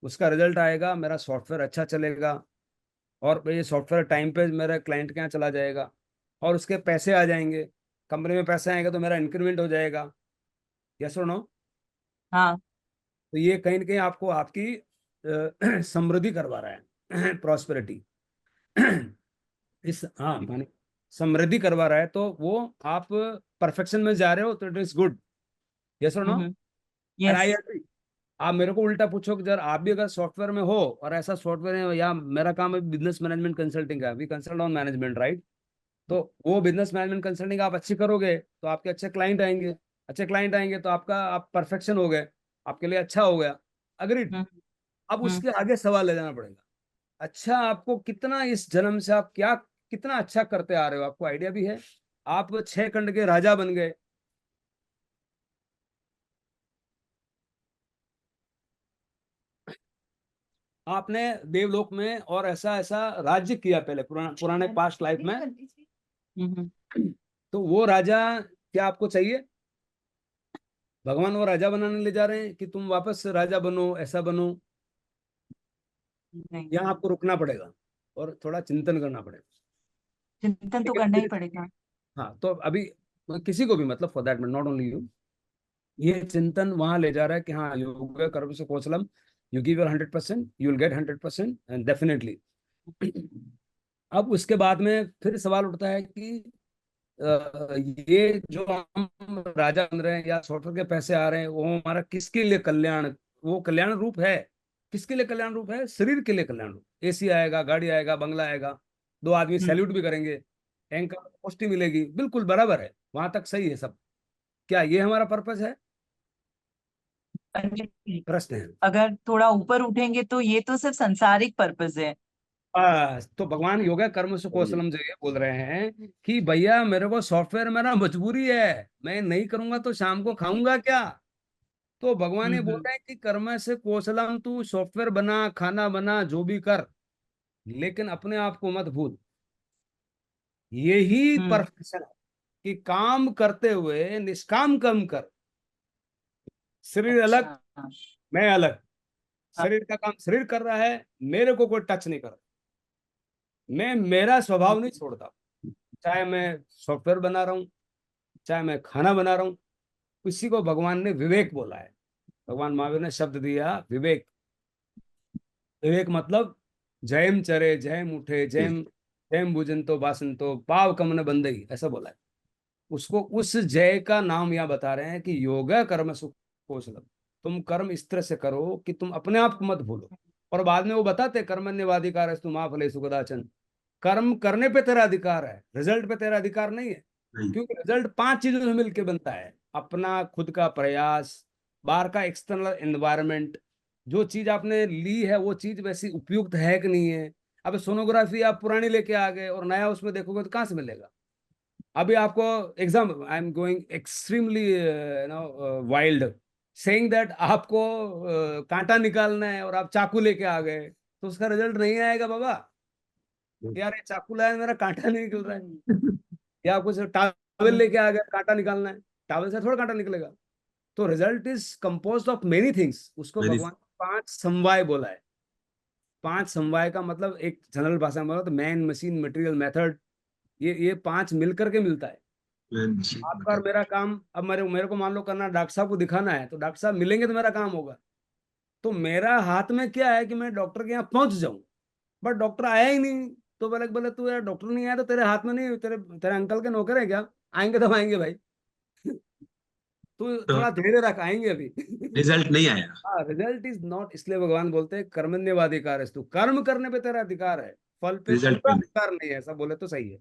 A: उसका रिजल्ट आएगा, मेरा सॉफ्टवेयर अच्छा चलेगा, और ये सॉफ्टवेयर टाइम पे मेरे क्लाइंट के यहाँ चला जाएगा, और उसके पैसे आ जाएंगे, कंपनी में पैसे आएंगे, तो मेरा इंक्रीमेंट हो जाएगा। यस और नो?
C: हाँ
A: तो ये कहीं ना कहीं आपको आपकी समृद्धि करवा रहा है प्रॉस्पेरिटी इस, हाँ माने समृद्धि करवा रहा है, तो वो आप परफेक्शन में जा रहे हो, तो इट इज गुड। यस और no? And
C: yes.
A: I agree. आप मेरे को उल्टा पूछो कि जर आप भी अगर सॉफ्टवेयर में हो, और ऐसा सॉफ्टवेयर है, या मेरा काम है बिजनेस मैनेजमेंट कंसल्टिंग का, we consult on management, right? तो वो बिजनेस मैनेजमेंट कंसल्टिंग आप अच्छी करोगे, तो आपके अच्छे क्लाइंट आएंगे, अच्छे क्लाइंट आएंगे, तो आपका आप परफेक्शन हो गए, आपके लिए अच्छा हो गया। अग्रीड। अब उसके आगे सवाल ले जाना पड़ेगा, अच्छा आपको कितना इस जन्म से आप क्या कितना अच्छा करते आ रहे हो, आपको आइडिया भी है? आप 6 खंड के राजा बन गए। आपने देवलोक में और ऐसा ऐसा राज्य किया पहले पुराने पास्ट लाइफ में। तो वो राजा क्या आपको चाहिए? भगवान वो राजा बनाने ले जा रहे हैं कि तुम वापस से राजा बनो, ऐसा बनो?
C: नहीं,
A: यहाँ आपको रुकना पड़ेगा और थोड़ा चिंतन करना पड़ेगा।
C: चिंतन तो
A: लेकिन
C: करना ही
A: अभी
C: पड़ेगा।
A: हाँ, तो अभी किसी को भी मतलब for that not only you, ये चिंतन वहां ले जा रहा है कि हाँ योग कर्म से कौशलम, you give your 100%, you will get 100% and definitely. अब उसके बाद में फिर सवाल उठता है कि ये जो हम राजा बन रहे हैं या सॉफ्टवेयर के पैसे आ रहे हैं, वो हमारा किसके लिए कल्याण, वो कल्याण रूप है? किसके लिए कल्याण रूप है? शरीर के लिए कल्याण रूप। एसी आएगा, गाड़ी आएगा, बंगला आएगा, 2 आदमी सैल्यूट भी करेंगे, एंकर पोस्टिंग मिलेगी, बिल्कुल बराबर है, वहां तक सही है सब। क्या ये हमारा पर्पस है? प्रश्न है।
C: अगर थोड़ा ऊपर उठेंगे तो ये तो सिर्फ सांसारिक पर्पस है।
A: बस तो भगवान योगा कर्म से कौशलम जो ये बोल रहे हैं कि भैया मेरे को सॉफ्टवेयर मेरा मजबूरी है, मैं नहीं करूंगा तो शाम को खाऊंगा क्या? तो भगवान ये बोल
C: हम्म
A: रहे हैं कि कर्म से कौशलम, तू सॉफ्टवेयर बना, खाना बना, जो भी कर, लेकिन अपने आप को मत भूल। यही
C: हम्म।
A: परफेक्शन है कि काम करते हुए निष्काम कर्म कर। शरीर अलग,
C: अच्छा।
A: मैं अलग।
C: हाँ।
A: शरीर का काम शरीर कर रहा है, मेरे को कोई टच नहीं कर। मैं मेरा स्वभाव नहीं छोड़ता, चाहे मैं सॉफ्टवेयर बना रहा हूँ, चाहे मैं खाना बना रहा हूँ। इसी को भगवान ने विवेक बोला है। भगवान महावीर ने शब्द दिया विवेक। विवेक मतलब जयम चरे जयम उठे जयम जयम भुजंतो बासंतो पाव कमन बंदई, ऐसा बोला है। उसको उस जय का नाम यहाँ बता रहे हैं कि योगा कर्म सुख कौशलम। तुम कर्म इस तरह से करो कि तुम अपने आप को मत भूलो। और बाद में वो बताते कर्मण्यवाधिकार तुम आप फले सुखदाचन। कर्म करने पे तेरा अधिकार है, रिजल्ट पे तेरा अधिकार नहीं है।
B: नहीं।
A: क्योंकि रिजल्ट 5 चीजों से मिलकर बनता है: अपना खुद का प्रयास, बाहर का एक्सटर्नल एनवायरनमेंट, जो चीज आपने ली है वो चीज वैसी उपयुक्त है कि नहीं है। अब सोनोग्राफी आप पुरानी लेके आ गए और नया उसमें देखोगे तो कहाँ से मिलेगा? अभी आपको exam, I am going extremely wild, saying that आपको कांटा निकालना है और आप चाकू लेके आ गए, तो उसका रिजल्ट नहीं आएगा बाबा। यार ये चाकू लाया, मेरा कांटा नहीं निकल रहा है। या कुछ टावल लेके आ गया, कांटा निकालना है, टावल से थोड़ा कांटा निकलेगा। तो result is composed of many things. उसको
B: वेरी।
A: भगवान ने 5 समवाय बोला है। 5 समवाय का मतलब एक जनरल भाषा में बोला तो मैन, मशीन, मटेरियल, मेथड, ये 5 मिलकर के मिलता है। आपका और मेरा काम, अब मेरे मेरे को मान लो करना, डॉक्टर साहब को दिखाना है, तो डॉक्टर साहब मिलेंगे तो मेरा काम होगा। तो मेरा हाथ में क्या है कि मैं डॉक्टर के यहाँ पहुंच जाऊं, बट डॉक्टर आया ही नहीं। तो बोले बोले तू यार डॉक्टर नहीं आया तो तेरे हाथ में नहीं, तेरे तेरे अंकल के नौकर है क्या? आएंगे तब आएंगे भाई। तू
B: तो
A: थोड़ा धैर्य रख, आएंगे अभी।
B: रिजल्ट नहीं आया।
A: हाँ, रिजल्ट इज नॉट, इसलिए भगवान बोलते हैं कर्मण्यवाधिकार, तू कर्म करने पे तेरा अधिकार है, फल पे
B: रिजल्ट
A: पूरा
B: पे नहीं।
A: अधिकार नहीं है, ऐसा बोले तो सही है।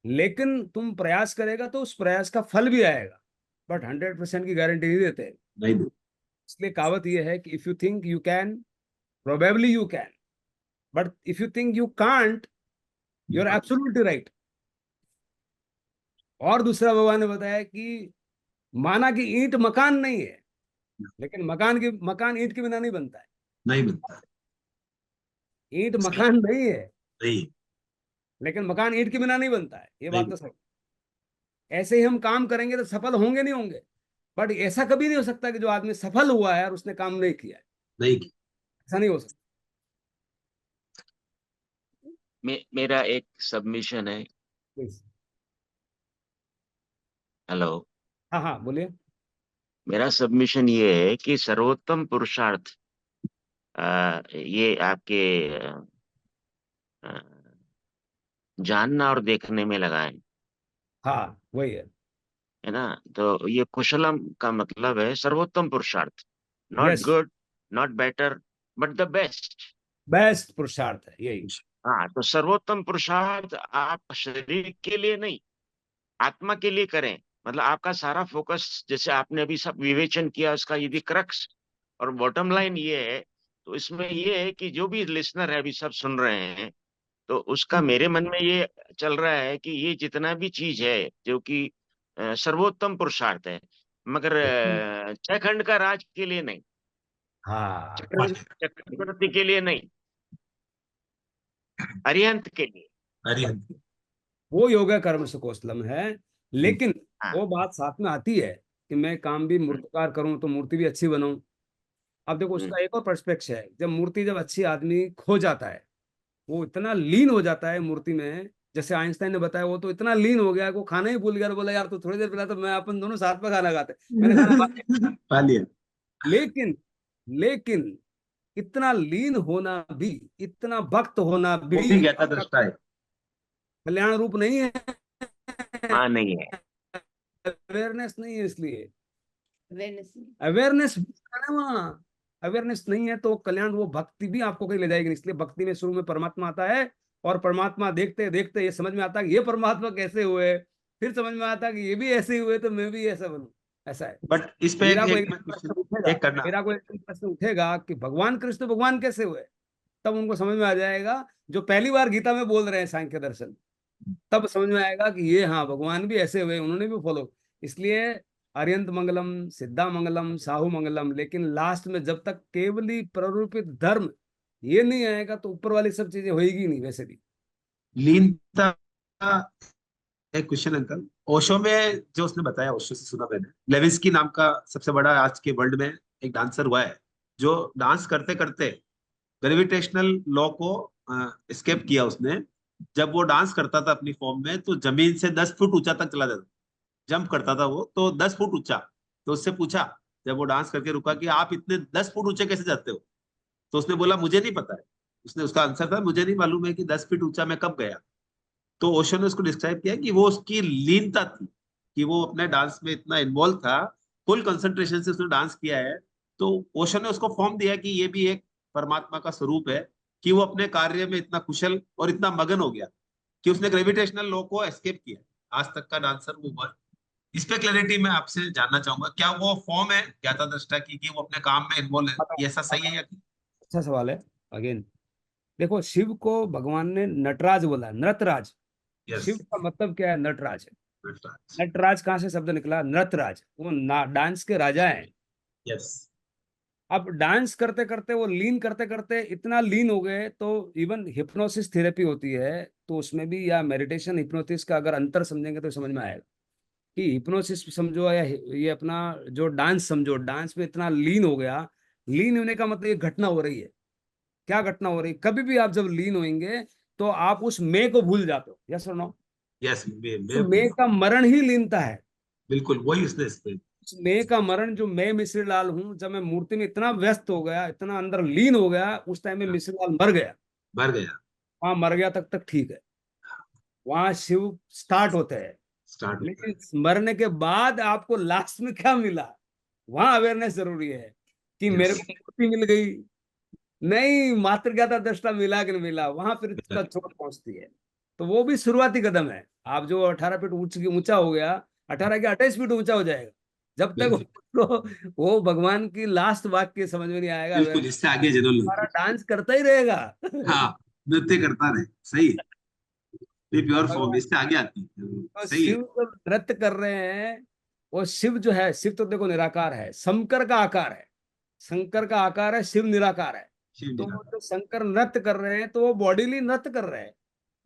A: लेकिन तुम प्रयास करेगा तो उस प्रयास का फल भी आएगा, बट 100% की गारंटी नहीं देते।
B: नहीं दे।
A: इसलिए कहावत यह है कि if you think you can, probably you can, but if you think you can't, you are absolutely right. और दूसरा भगवान ने बताया कि माना कि ईंट मकान नहीं है, लेकिन मकान ईंट के बिना नहीं बनता है।
B: नहीं बनता।
A: ईंट
B: सही।
A: मकान नहीं है,
B: नहीं।
A: लेकिन मकान ईंट के बिना नहीं बनता है, ये बात
B: नहीं।
A: तो सही। ऐसे ही हम काम करेंगे तो सफल होंगे नहीं होंगे, बट ऐसा कभी नहीं हो सकता कि जो आदमी सफल हुआ है और उसने काम नहीं किया है,
B: नहीं।
A: ऐसा नहीं हो सकता।
D: मेरा एक सबमिशन है।
A: Please।
D: हेलो।
A: हाँ हाँ बोलिए।
D: मेरा सबमिशन ये है कि सर्वोत्तम पुरुषार्थ ये आपके अ, जानना और देखने में लगा
A: हाँ वही है।
D: है ना। तो ये कुशलम का मतलब है सर्वोत्तम पुरुषार्थ। Not
A: yes,
D: good, not better, but the best.
A: Best पुरुषार्थ है यही।
D: हाँ, तो सर्वोत्तम पुरुषार्थ आप शरीर के लिए नहीं, आत्मा के लिए करें। मतलब आपका सारा फोकस, जैसे आपने अभी सब विवेचन किया, उसका यदि क्रक्स और बॉटम लाइन ये है तो इसमें ये है कि जो भी लिसनर है, अभी सब सुन रहे हैं, तो उसका मेरे मन में ये चल रहा है कि ये जितना भी चीज है जो कि सर्वोत्तम पुरुषार्थ है, मगर छह खंड का राज के लिए नहीं,
A: हाँ,
D: चक्रवर्ती के लिए नहीं, अरिहंत के लिए।
B: अरिहंत।
A: वो योगा कर्म से कौशलम है। लेकिन
D: हाँ।
A: वो बात साथ में आती है कि मैं काम भी मूर्तिकार करूं तो मूर्ति भी अच्छी बनाऊं। अब देखो उसका एक और पर्सपेक्टिव है, जब मूर्ति जब अच्छी आदमी खो जाता है, वो इतना लीन हो जाता है मूर्ति में, जैसे आइंस्टाइन ने बताया, वो तो इतना लीन हो गया कि वो खाना ही भूल गया और बोला यार तू थोड़ी देर पिला तो मैं अपन दोनों साथ में खाना खाते। मैंने खाना खा लिया।
B: पा लिया।
A: लेकिन लेकिन इतना लीन होना भी, इतना भक्त होना
B: वो भी
A: भी
B: ज्ञाता
A: आपका
B: दृष्टा है।
A: कल्याण रूप नहीं है,
D: हाँ, नहीं है।
A: अवेयरनेस नहीं है। इसलिए
C: अवेयरनेस।
A: अवेयरनेस ना, वहाँ अवेयरनेस नहीं है तो कल्याण, वो भक्ति भी आपको कहीं ले जाएगी नहीं। इसलिए भक्ति में शुरू में परमात्मा आता है, और परमात्मा देखते देखते ये समझ में आता है कि ये परमात्मा कैसे हुए, फिर समझ में आता है कि ये भी ऐसे हुए तो मैं भी ऐसा बनूं। ऐसा है।
B: बट इस पे
A: मीरा को एक
B: मैं
A: प्रश्न
B: क्वेश्चन
A: उठेगा,
B: एक करना।
A: मीरा को एक प्रश्न उठेगा कि भगवान कृष्ण भगवान कैसे हुए, तब उनको समझ में आ जाएगा, जो पहली बार गीता में बोल रहे हैं सांख्य दर्शन, तब समझ में आएगा कि ये हाँ भगवान भी ऐसे हुए, उन्होंने भी फॉलो। इसलिए अरियंत मंगलम, सिद्धा मंगलम, साहू मंगलम, लेकिन लास्ट में जब तक केवली प्ररूपित धर्म ये नहीं आएगा तो ऊपर वाली सब चीजें होएगी नहीं वैसे भी।
B: लीनता का एक क्वेश्चन अंकल। ओशो में जो उसने बताया, ओशो से सुना मैंने, लेविस्की नाम का सबसे बड़ा आज के वर्ल्ड में एक डांसर हुआ है, जो डांस करते करते ग्रेविटेशनल लॉ को स्केप किया उसने। जब वो डांस करता था अपनी फॉर्म में, तो जमीन से 10 फुट ऊंचा तक चला जाता, जंप करता था वो तो 10 फुट ऊंचा। तो उससे पूछा, जब वो डांस करके रुका, कि आप इतने 10 फुट ऊंचे कैसे जाते हो? तो उसने बोला मुझे नहीं पता है। उसने, उसका आंसर था, मुझे नहीं मालूम है कि 10 फीट ऊंचा मैं कब गया। तो ओशो ने उसको डिस्क्राइब किया कि वो उसकी लीनता थी, कि वो अपने डांस में इतना इन्वॉल्व था, फुल कंसंट्रेशन से उसने डांस किया है। तो ओशो ने उसको फॉर्म दिया कि ये भी एक परमात्मा का स्वरूप है, कि वो अपने कार्य में इतना कुशल और इतना मगन हो गया कि उसने ग्रेविटेशनल लॉ को एस्केप किया। आज तक का डांसर वो हुआ। इस पे क्लैरिटी मैं आपसे जानना चाहूंगा, क्या वो फॉर्म है ज्ञाता दृष्टा की, कि वो अपने काम में इन्वॉल्व है? ये ऐसा सही है या?
A: अच्छा सवाल है। अगेन देखो, शिव को भगवान ने नटराज बोला, नटराज।
B: यस।
A: शिव का मतलब क्या है? नटराज है। नटराज कहाँ से शब्द निकला? नटराज, वो डांस के राजा हैं।
B: यस।
A: अब डांस करते करते, वो लीन करते करते इतना लीन हो गए, तो इवन हिप्नोसिस थेरेपी होती है तो उसमें भी, या मेडिटेशन हिप्नोसिस का अगर अंतर समझेंगे तो समझ में आएगा कि हिप्नोसिस समझो या ये अपना जो डांस समझो, डांस में इतना लीन हो गया। लीन होने का मतलब ये घटना हो रही है। क्या घटना हो रही है? कभी भी आप जब लीन होंगे तो आप उस मैं को भूल जाते हो। यस और नो?
B: यस,
A: तो मैं का मरण ही लीनता है।
B: बिल्कुल वही उसने इस पे।
A: उस मैं का मरण, जो मैं मिश्री लाल हूं, जब मैं मूर्ति में इतना व्यस्त हो गया, इतना अंदर लीन हो गया, उस टाइम में मिश्री लाल मर गया।
B: मर गया।
A: वहां मर गया तक तक ठीक है, वहां शिव स्टार्ट होते हैं।
B: स्टार्ट होता है।
A: लेकिन मरने के बाद आपको लास्ट में क्या मिला, वहां अवेयरनेस जरूरी है कि मेरे
B: यस।
A: को मूर्ति मिल गई, नहीं मात्र ज्ञाता दृष्टा मिला कि नहीं मिला, वहां फिर इसका चोट पहुंचती है। तो वो भी शुरुआती कदम है। आप जो 18 फीट ऊंचा हो गया, 18 के 28 फीट ऊंचा हो जाएगा, जब तक
B: बिल्कुल।
A: वो भगवान की लास्ट वाक्य समझ में नहीं आएगा।
B: बिल्कुल, इससे आगे जरूर
A: हमारा
B: नहीं।
A: डांस करता ही रहेगा।
B: हाँ, नृत्य करता रहे। सही है। ये प्योर फॉर्म
A: भगवान,
B: इससे आगे आती है।
A: तो
B: सही है।
A: शिव जो नृत्य कर रहे हैं, वो शिव जो है, शिव तो देखो निराकार है, शंकर का आकार है। शंकर का आकार है, शिव निराकार है।
B: शिव
A: तो
B: निराकार।
A: वो जो शंकर नृत्य कर रहे हैं तो वो बॉडीली नृत्य कर रहे हैं,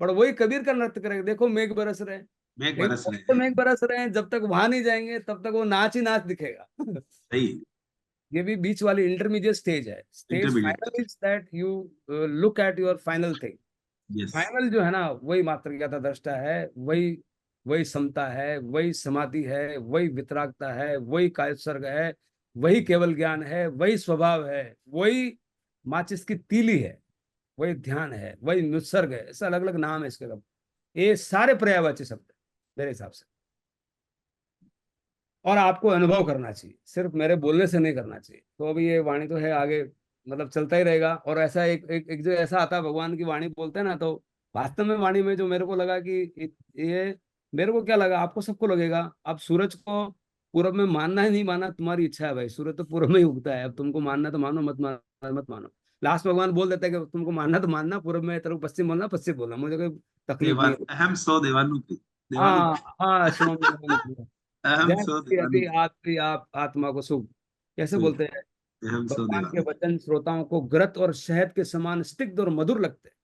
A: पर वही कबीर का नृत्य करेंगे। देखो मेघ बरस रहे हैं,
B: मेघ
A: लेकिन
B: बरस
A: जब
B: रहे
A: तक
B: हैं।
A: मेघ बरस रहे हैं, जब तक वहां नहीं जाएंगे तब तक वो नाच ही नाच दिखेगा।
B: सही है।
A: ये भी बीच वाली इंटरमीडिएट स्टेज है। Stage
B: intermediate.
A: Final is that you look at your final thing.
B: Yes.
A: Final जो है ना, वही मात्र ज्ञाता दृष्टा है, वही वही समता है, वही समाधि है, वही वितरागता है, वही कायोत्सर्ग है, वही केवल ज्ञान है, वही स्वभाव है, वही माचिस की तीली है, वही ध्यान है, वही निसर्ग है। ऐसा अलग अलग नाम है इसके सब। ये सारे पर्यायवाची शब्द हैं मेरे हिसाब से। और आपको अनुभव करना चाहिए, सिर्फ मेरे बोलने से नहीं करना चाहिए। तो अभी ये वाणी तो है, आगे मतलब चलता ही रहेगा। और ऐसा एक जो ऐसा आता है, भगवान की वाणी बोलते हैं ना, तो वास्तव में वाणी में जो मेरे को लगा कि ये, मेरे को क्या लगा, आपको सबको लगेगा। अब सूरज को पूरब में मानना है नहीं मानना तुम्हारी इच्छा है भाई, सूरज तो पूरब में ही उगता है। अब तुमको मानना तो मानो, मत मानो मत मानो। लास्ट भगवान बोल देते हैं कि तुमको मानना तो मानना, पूर्व में तेरे को पश्चिम बोलना, पश्चिम बोलना, मुझे कोई तकलीफ नहीं है।
B: अहम सो देवानुपी,
A: हाँ
B: देवानुपी,
A: हाँ, सोम देवानुपी।
B: अहम
A: जय
B: सो
A: श्री हरि
B: देवानुपी,
A: आत्रि आप आत्मा को सुख, कैसे बोलते हैं?
B: अहम सो
A: भगवान के
B: देवानुपी।
A: वचन श्रोताओं को घृत और शहद के समान स्निग्ध और मधुर लगते हैं,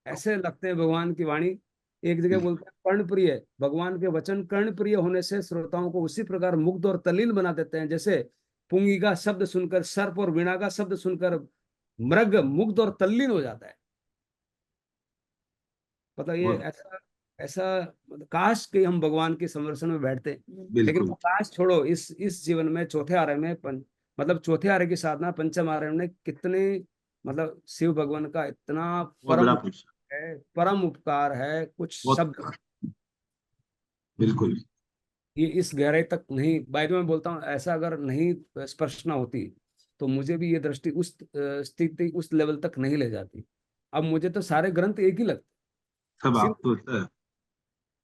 A: ऐसे लगते हैं भगवान की वाणी। एक जगह बोलते हैं कर्णप्रिय, भगवान के वचन कर्णप्रिय होने से श्रोताओं को उसी प्रकार मुग्ध और तल्लीन बना देते हैं, जैसे पुंगी का शब्द सुनकर, सर्प और वीणा का शब्द सुनकर मृग मुग्ध और तल्लीन हो जाता है। मतलब ये
B: बहुत,
A: ऐसा ऐसा, मतलब काश कि हम भगवान के संरक्षण में बैठते। लेकिन
B: बिल्कुल।
A: वो काश छोड़ो, इस जीवन में चौथे आर्य में मतलब चौथे आर्य की साधना, पंचम आर्य में कितने, मतलब शिव भगवान का इतना
B: बहुत बड़ा पुरुष,
A: है, परम उपकार है, कुछ
B: बहुत,
A: शब्द,
B: बिल्कुल।
A: ये इस गहराई तक नहीं। बाय द वे मैं बोलता हूँ, ऐसा अगर नहीं स्पर्शना होती तो मुझे भी ये दृष्टि उस स्थिति, उस लेवल तक नहीं ले जाती। अब मुझे तो सारे ग्रंथ एक ही लगते,
B: सब
A: सिर्फ
B: आप तो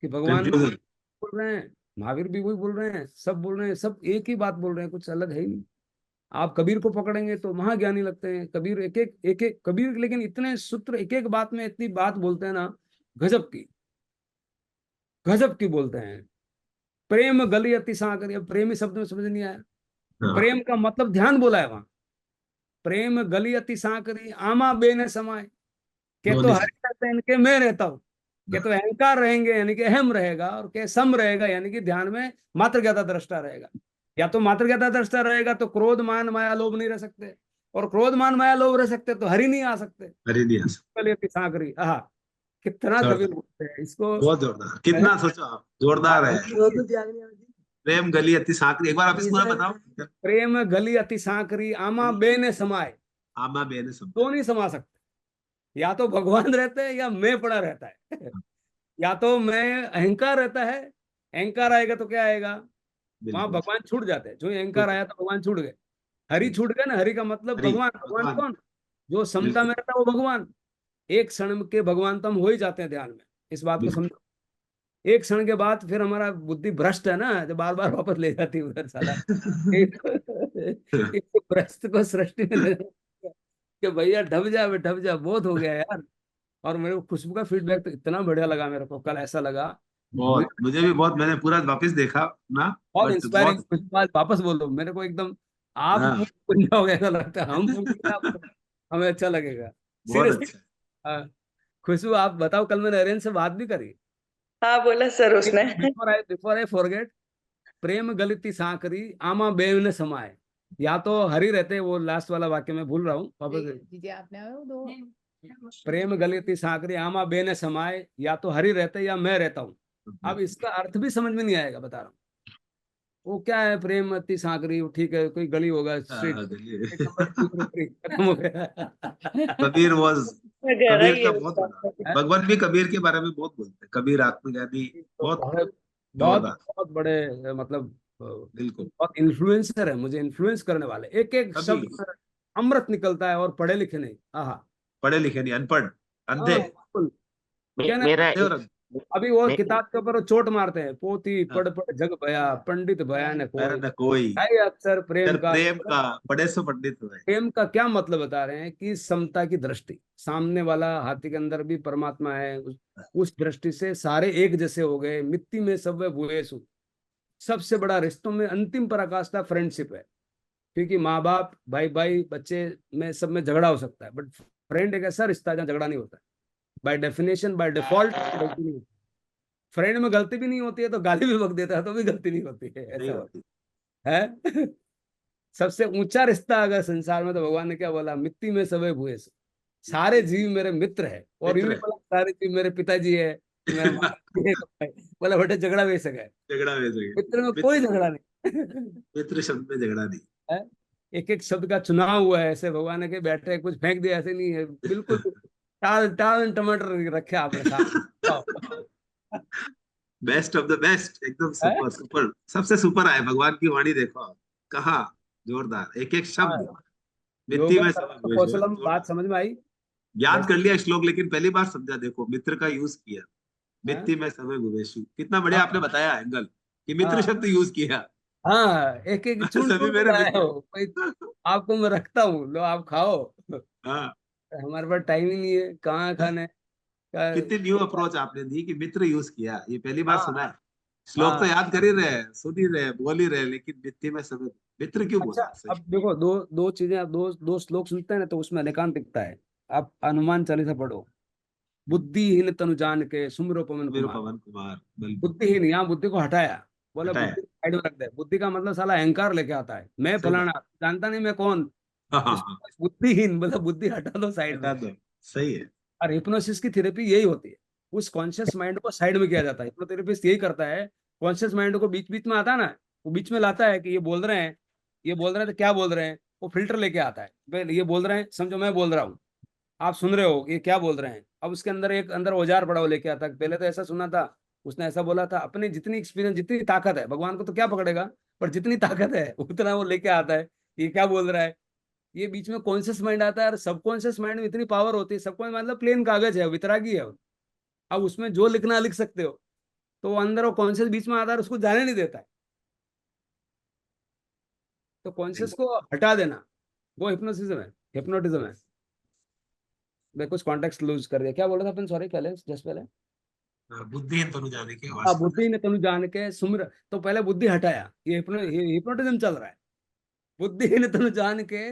A: कि भगवान
B: कंफ्यूजन।
A: बोल रहे हैं, महावीर भी वही बोल रहे हैं, सब बोल रहे हैं, सब एक ही बात बोल रहे हैं, कुछ अलग है ही नहीं। आप कबीर को पकड़ेंगे तो महाज्ञानी लगते हैं, कबीर एक एक कबीर, लेकिन इतने सूत्र एक एक बात में इतनी बात बोलते हैं ना, गजब की, गजब की बोलते हैं। प्रेम गली अति सागर, अब प्रेमी शब्द में समझ नहीं आया,
B: हाँ,
A: प्रेम का मतलब ध्यान बोला है वहां। प्रेम गली अति सांकरी आमा बेने समाये, के
B: दो
A: तो
B: निशान।
A: हरि रहते हैं, इनके मैं रहता हूँ। के तो अहंकार रहेंगे यानी कि अहम रहेगा, और के सम रहेगा यानी कि ध्यान में मात्र ज्ञाता दृष्टा रहेगा। या तो मात्र ज्ञाता दृष्टा रहेगा तो क्रोध मान माया लोभ नहीं रह सकते, और क्रोध मान माया लोभ रह सकते तो हरि नहीं आ सकते।
B: अरे नहीं हंस,
A: गली अति सांकरी, आहा, कितना कबीर
B: जोरदार,
A: बोलते हैं इसको।
B: बहुत जोरदार, कितना सोचो आप, जोरदार है। प्रेम गली अति सांकरी, एक बार आप इस पूरा बताओ।
A: प्रेम गली अति सांकरी आमा बेने समाये,
B: आमा बेने सब।
A: दो नहीं समा सकते, या तो भगवान रहते हैं या मैं पड़ा रहता है। या तो मैं, अहंकार रहता है, अहंकार आएगा तो क्या आएगा, वहां
B: बिल्कुल।
A: भगवान छूट जाते हैं। जो
B: तो
A: अहंकार आया तो भगवान छूट गए, हरि छूट गए ना। हरि का मतलब
B: हरि,
A: भगवान, भगवान
B: भगवान,
A: कौन? जो समता
B: बिल्कुल,
A: में रहता है वो भगवान। एक क्षण के भगवान तो हम हो ही जाते हैं ध्यान में, इस बात को
B: बिल्कुल।
A: समझो। एक क्षण के बाद फिर हमारा बुद्धि भ्रष्ट है ना, जो बार बार वापस ले जाती है उधर, साला एक एक तो भ्रष्ट को सृष्टि में ले जाती है कि भैया ढब जा, बहुत हो गया यार। और मेरे को खुशबू का फीडबैक तो इतना बढ़िया लगा मेरे को, कल ऐसा लगा मुझे
B: बहुत, मुझे भी बहुत, मैंने पूरा वापस देखा ना,
A: बहुत
B: बट
A: इंस्पायरिंग।
B: बहुत।
A: कुछ बात वापस बोलो मेरे को एकदम, आप
B: हाँ,
A: बन जाओगे ऐसा लगता है, हम बोलेंगे आपको, हमें अच्छा लगेगा,
B: बहुत
A: सीरियसली।
B: अच्छा।
A: खुशबू आप बताओ, कल मैंने अरेंज से बात भी करी।
C: हाँ बोला सर उसने।
A: बिफोर आई फॉरगेट, प्रेम गलती सांकरी आमा बेव ने समाये, या तो हरि रहते, वो लास्ट वाला वाक्य मैं भूल रहा हूँ वापस।
E: दीजिए आपने आए हो दो।
A: प्रेम गलती सांकरी आमा बे ने समाये, या तो हरि रहते या मैं रहता हूँ। अब इसका अर्थ भी समझ में नहीं आएगा, बता रहा हूँ। वो क्या है प्रेम अति सांकरी, ठीक है कोई गली होगा, स्ट्रीट, एक नंबर 2 3 खत्म हो गया।
B: कबीर वॉज,
C: गहरा
B: कबीर
C: ही
B: का
C: है
B: बहुत बड़ा,
A: है?
B: भगवान भी कबीर के बारे में बहुत बोलते हैं, कबीर आत्मज्ञानी,
A: तो
B: बहुत
A: बहुत बहुत
B: जोरदार।
A: बहुत बड़े, मतलब
B: बिल्कुल।
A: बहुत इन्फ्लुएंसर है, मुझे इन्फ्लुएंस करने वाले, एक एक
B: कभी
A: शब्द में अमृत निकलता है, और पढ़े लिखे नहीं। आहा,
B: पढ़े लिखे नहीं, अनपढ़,
A: हाँ
B: अंधे,
A: बिल्कुल। क्या ना,
D: मेरा
B: अंधे और
A: अभी वो
D: मे,
A: किताब के ऊपर वो चोट मारते हैं, पोती
B: हाँ,
A: पढ़ पढ़ जग बया, पंडित बया न
B: पैरा
A: कोई,
B: न कोई,
A: है अक्षर प्रेम
B: कर
A: का।
B: प्रेम का, पढ़े सो पंडित हुए।
A: प्रेम का क्या मतलब बता रहे हैं कि समता की दृष्टि, सामने वाला हाथी के अंदर भी परमात्मा है, उस दृष्टि से सारे एक जैसे हो गए, मिट्टी में सब भूयेसु। सबसे बड़ा रिश्तों में अंतिम पराकाष्ठा फ्रेंडशिप है, क्योंकि माँ बाप, भाई भाई, बच्चे में, सब में झगड़ा हो सकता है, बट फ्रेंड एक ऐसा रिश्ता है जहाँ झगड़ा नहीं होता है। बाय डेफिनेशन, बाय डिफॉल्ट गलती नहीं होती। फ्रेंड में गलती भी नहीं होती है तो गाली भी बक देता है तो भी गलती नहीं होती है,
B: नहीं
A: ऐसा
B: होती।
A: होता है। सबसे ऊंचा रिश्ता अगर संसार में, तो भगवान ने क्या बोला, मिट्टी में सबे भूए से। सारे जीव मेरे मित्र है, और यूं
B: मित्र
A: नहीं
B: है।
A: बोला सारे जीव मेरे पिताजी है, कि मेरा माँ है, बोला बेटा झगड़ा वे सका है,
B: झगड़ा में सके,
A: मित्र में कोई
B: मित्र,
A: झगड़ा नहीं।
B: मित्र शब्द में झगड़ा नहीं।
A: है? एक एक शब्द का चुनाव हुआ है, ऐसे भगवान ने के बैठे कुछ फेंक दिया, ऐसे नहीं है बिल्कुल। टाल टाल टमाटर रखे आपने साथ।
B: बेस्ट ऑफ द बेस्ट, एकदम
A: है?
B: सुपर सुपर, सबसे सुपर आए भगवान की वाणी, देखो आप कहा, जोरदार, एक एक शब्द,
A: हाँ,
B: मिट्टी
A: योगा
B: में
A: कर्म
B: समझ हुए,
A: कौशलम, बात
B: जोरदार।
A: समझ में आई?
B: याद कर
A: जैसे,
B: लिया श्लोक, लेकिन पहली बार समझा, देखो मित्र का यूज किया,
A: हाँ
B: मिट्टी में समय भुवेशु, कितना बढ़िया आपने
A: हाँ
B: बताया एंगल, कि मित्र
A: हाँ
B: शब्द यूज किया।
A: हाँ, एक एक चुन
B: सभी
A: चुन के
B: मेरे
A: लाए
B: मित्र।
A: हो कोई, आपको मैं रखता हूँ, लो आप खाओ।
B: हाँ,
A: हमारे पास टाइम ही नहीं है, कहाँ खाना है
B: कितनी न्यू अप्रोच आपने दी कि मित्र यूज किया, ये पहली बार
A: हाँ
B: सुना है। श्लोक तो
A: हाँ।
B: याद कर ही रहे, सुन ही रहे, बोल ही रहे, लेकिन वित्तीय में समय मित्र क्यों
A: अच्छा,
B: बोला, सही।
A: अब देखो, दो दो चीजें, आप दो दो श्लोक सुनते हैं ना, तो उसमें अनेकांत दिखता है। आप हनुमान चालीसा पढ़ो, बुद्धिहीन तनु जान के सुमिरो पवन
B: वीर
A: कुमार।
B: पवन कुमार, बिल्कुल।
A: बुद्धिहीन, यहाँ बुद्धि को हटाया, बोला
B: हटाया,
A: बुद्धि साइड में रख दे। बुद्धि का मतलब साला अहंकार लेके आता है, मैं
B: सही बात।
A: फलाना, जानता नहीं मैं कौन।
B: हाँ हाँ हाँ,
A: इसको बुद्धिहीन बोला, बुद्धि हटा दो साइड
B: हटा
A: में।
B: दो, सही है।
A: और हिप्नोसिस की थेरेपी यही होती है, उस कॉन्शियस माइंड को साइड में किया जाता है। हिप्नोथेरेपिस्ट यही करता है, कॉन्शियस माइंड को बीच बीच में आता है ना, वो बीच में लाता है कि ये बोल रहे हैं, ये बोल रहे हैं तो क्या बोल रहे हैं, वो फिल्टर लेके आता है। पहले ये बोल रहे हैं, समझो मैं बोल रहा हूँ, आप सुन रहे हो ये क्या बोल रहे हैं। अब उसके अंदर एक अंदर औजार पड़ा, वो लेके आता है, पहले तो ऐसा सुना था, उसने ऐसा बोला था। अपने जितनी एक्सपीरियंस, जितनी ताकत है, भगवान को तो क्या पकड़ेगा, पर जितनी ताकत है उतना वो लेके आता है, ये क्या बोल रहा है। ये बीच में कॉन्शियस माइंड आता है, और सबकॉन्शियस माइंड में इतनी पावर होती है, सबकॉन्शियस मतलब प्लेन कागज है, वितरागी है वो। अब उसमें जो लिखना लिख सकते हो, तो वो अंदर वो कॉन्शियस बीच में आता है, उसको जाने नहीं देता है। तो कॉन्शियस को हटा देना, वो हिप्नोसिज्म है, हिप्नोटिज्म है। मैं कुछ कॉन्टेक्स्ट लूज कर दिया, क्या बोल रहा था अपन, सॉरी, पहले जस्ट पहले।
B: हाँ, बुद्धिहीन तनु जाने के
A: हाँ,
B: वास्तव में।
A: बुद्धि ने तनु जान के सुमिर, तो पहले बुद्धि हटाया, ये हिप्नोटिज्म चल रहा है। बुद्धि ने तनु जान के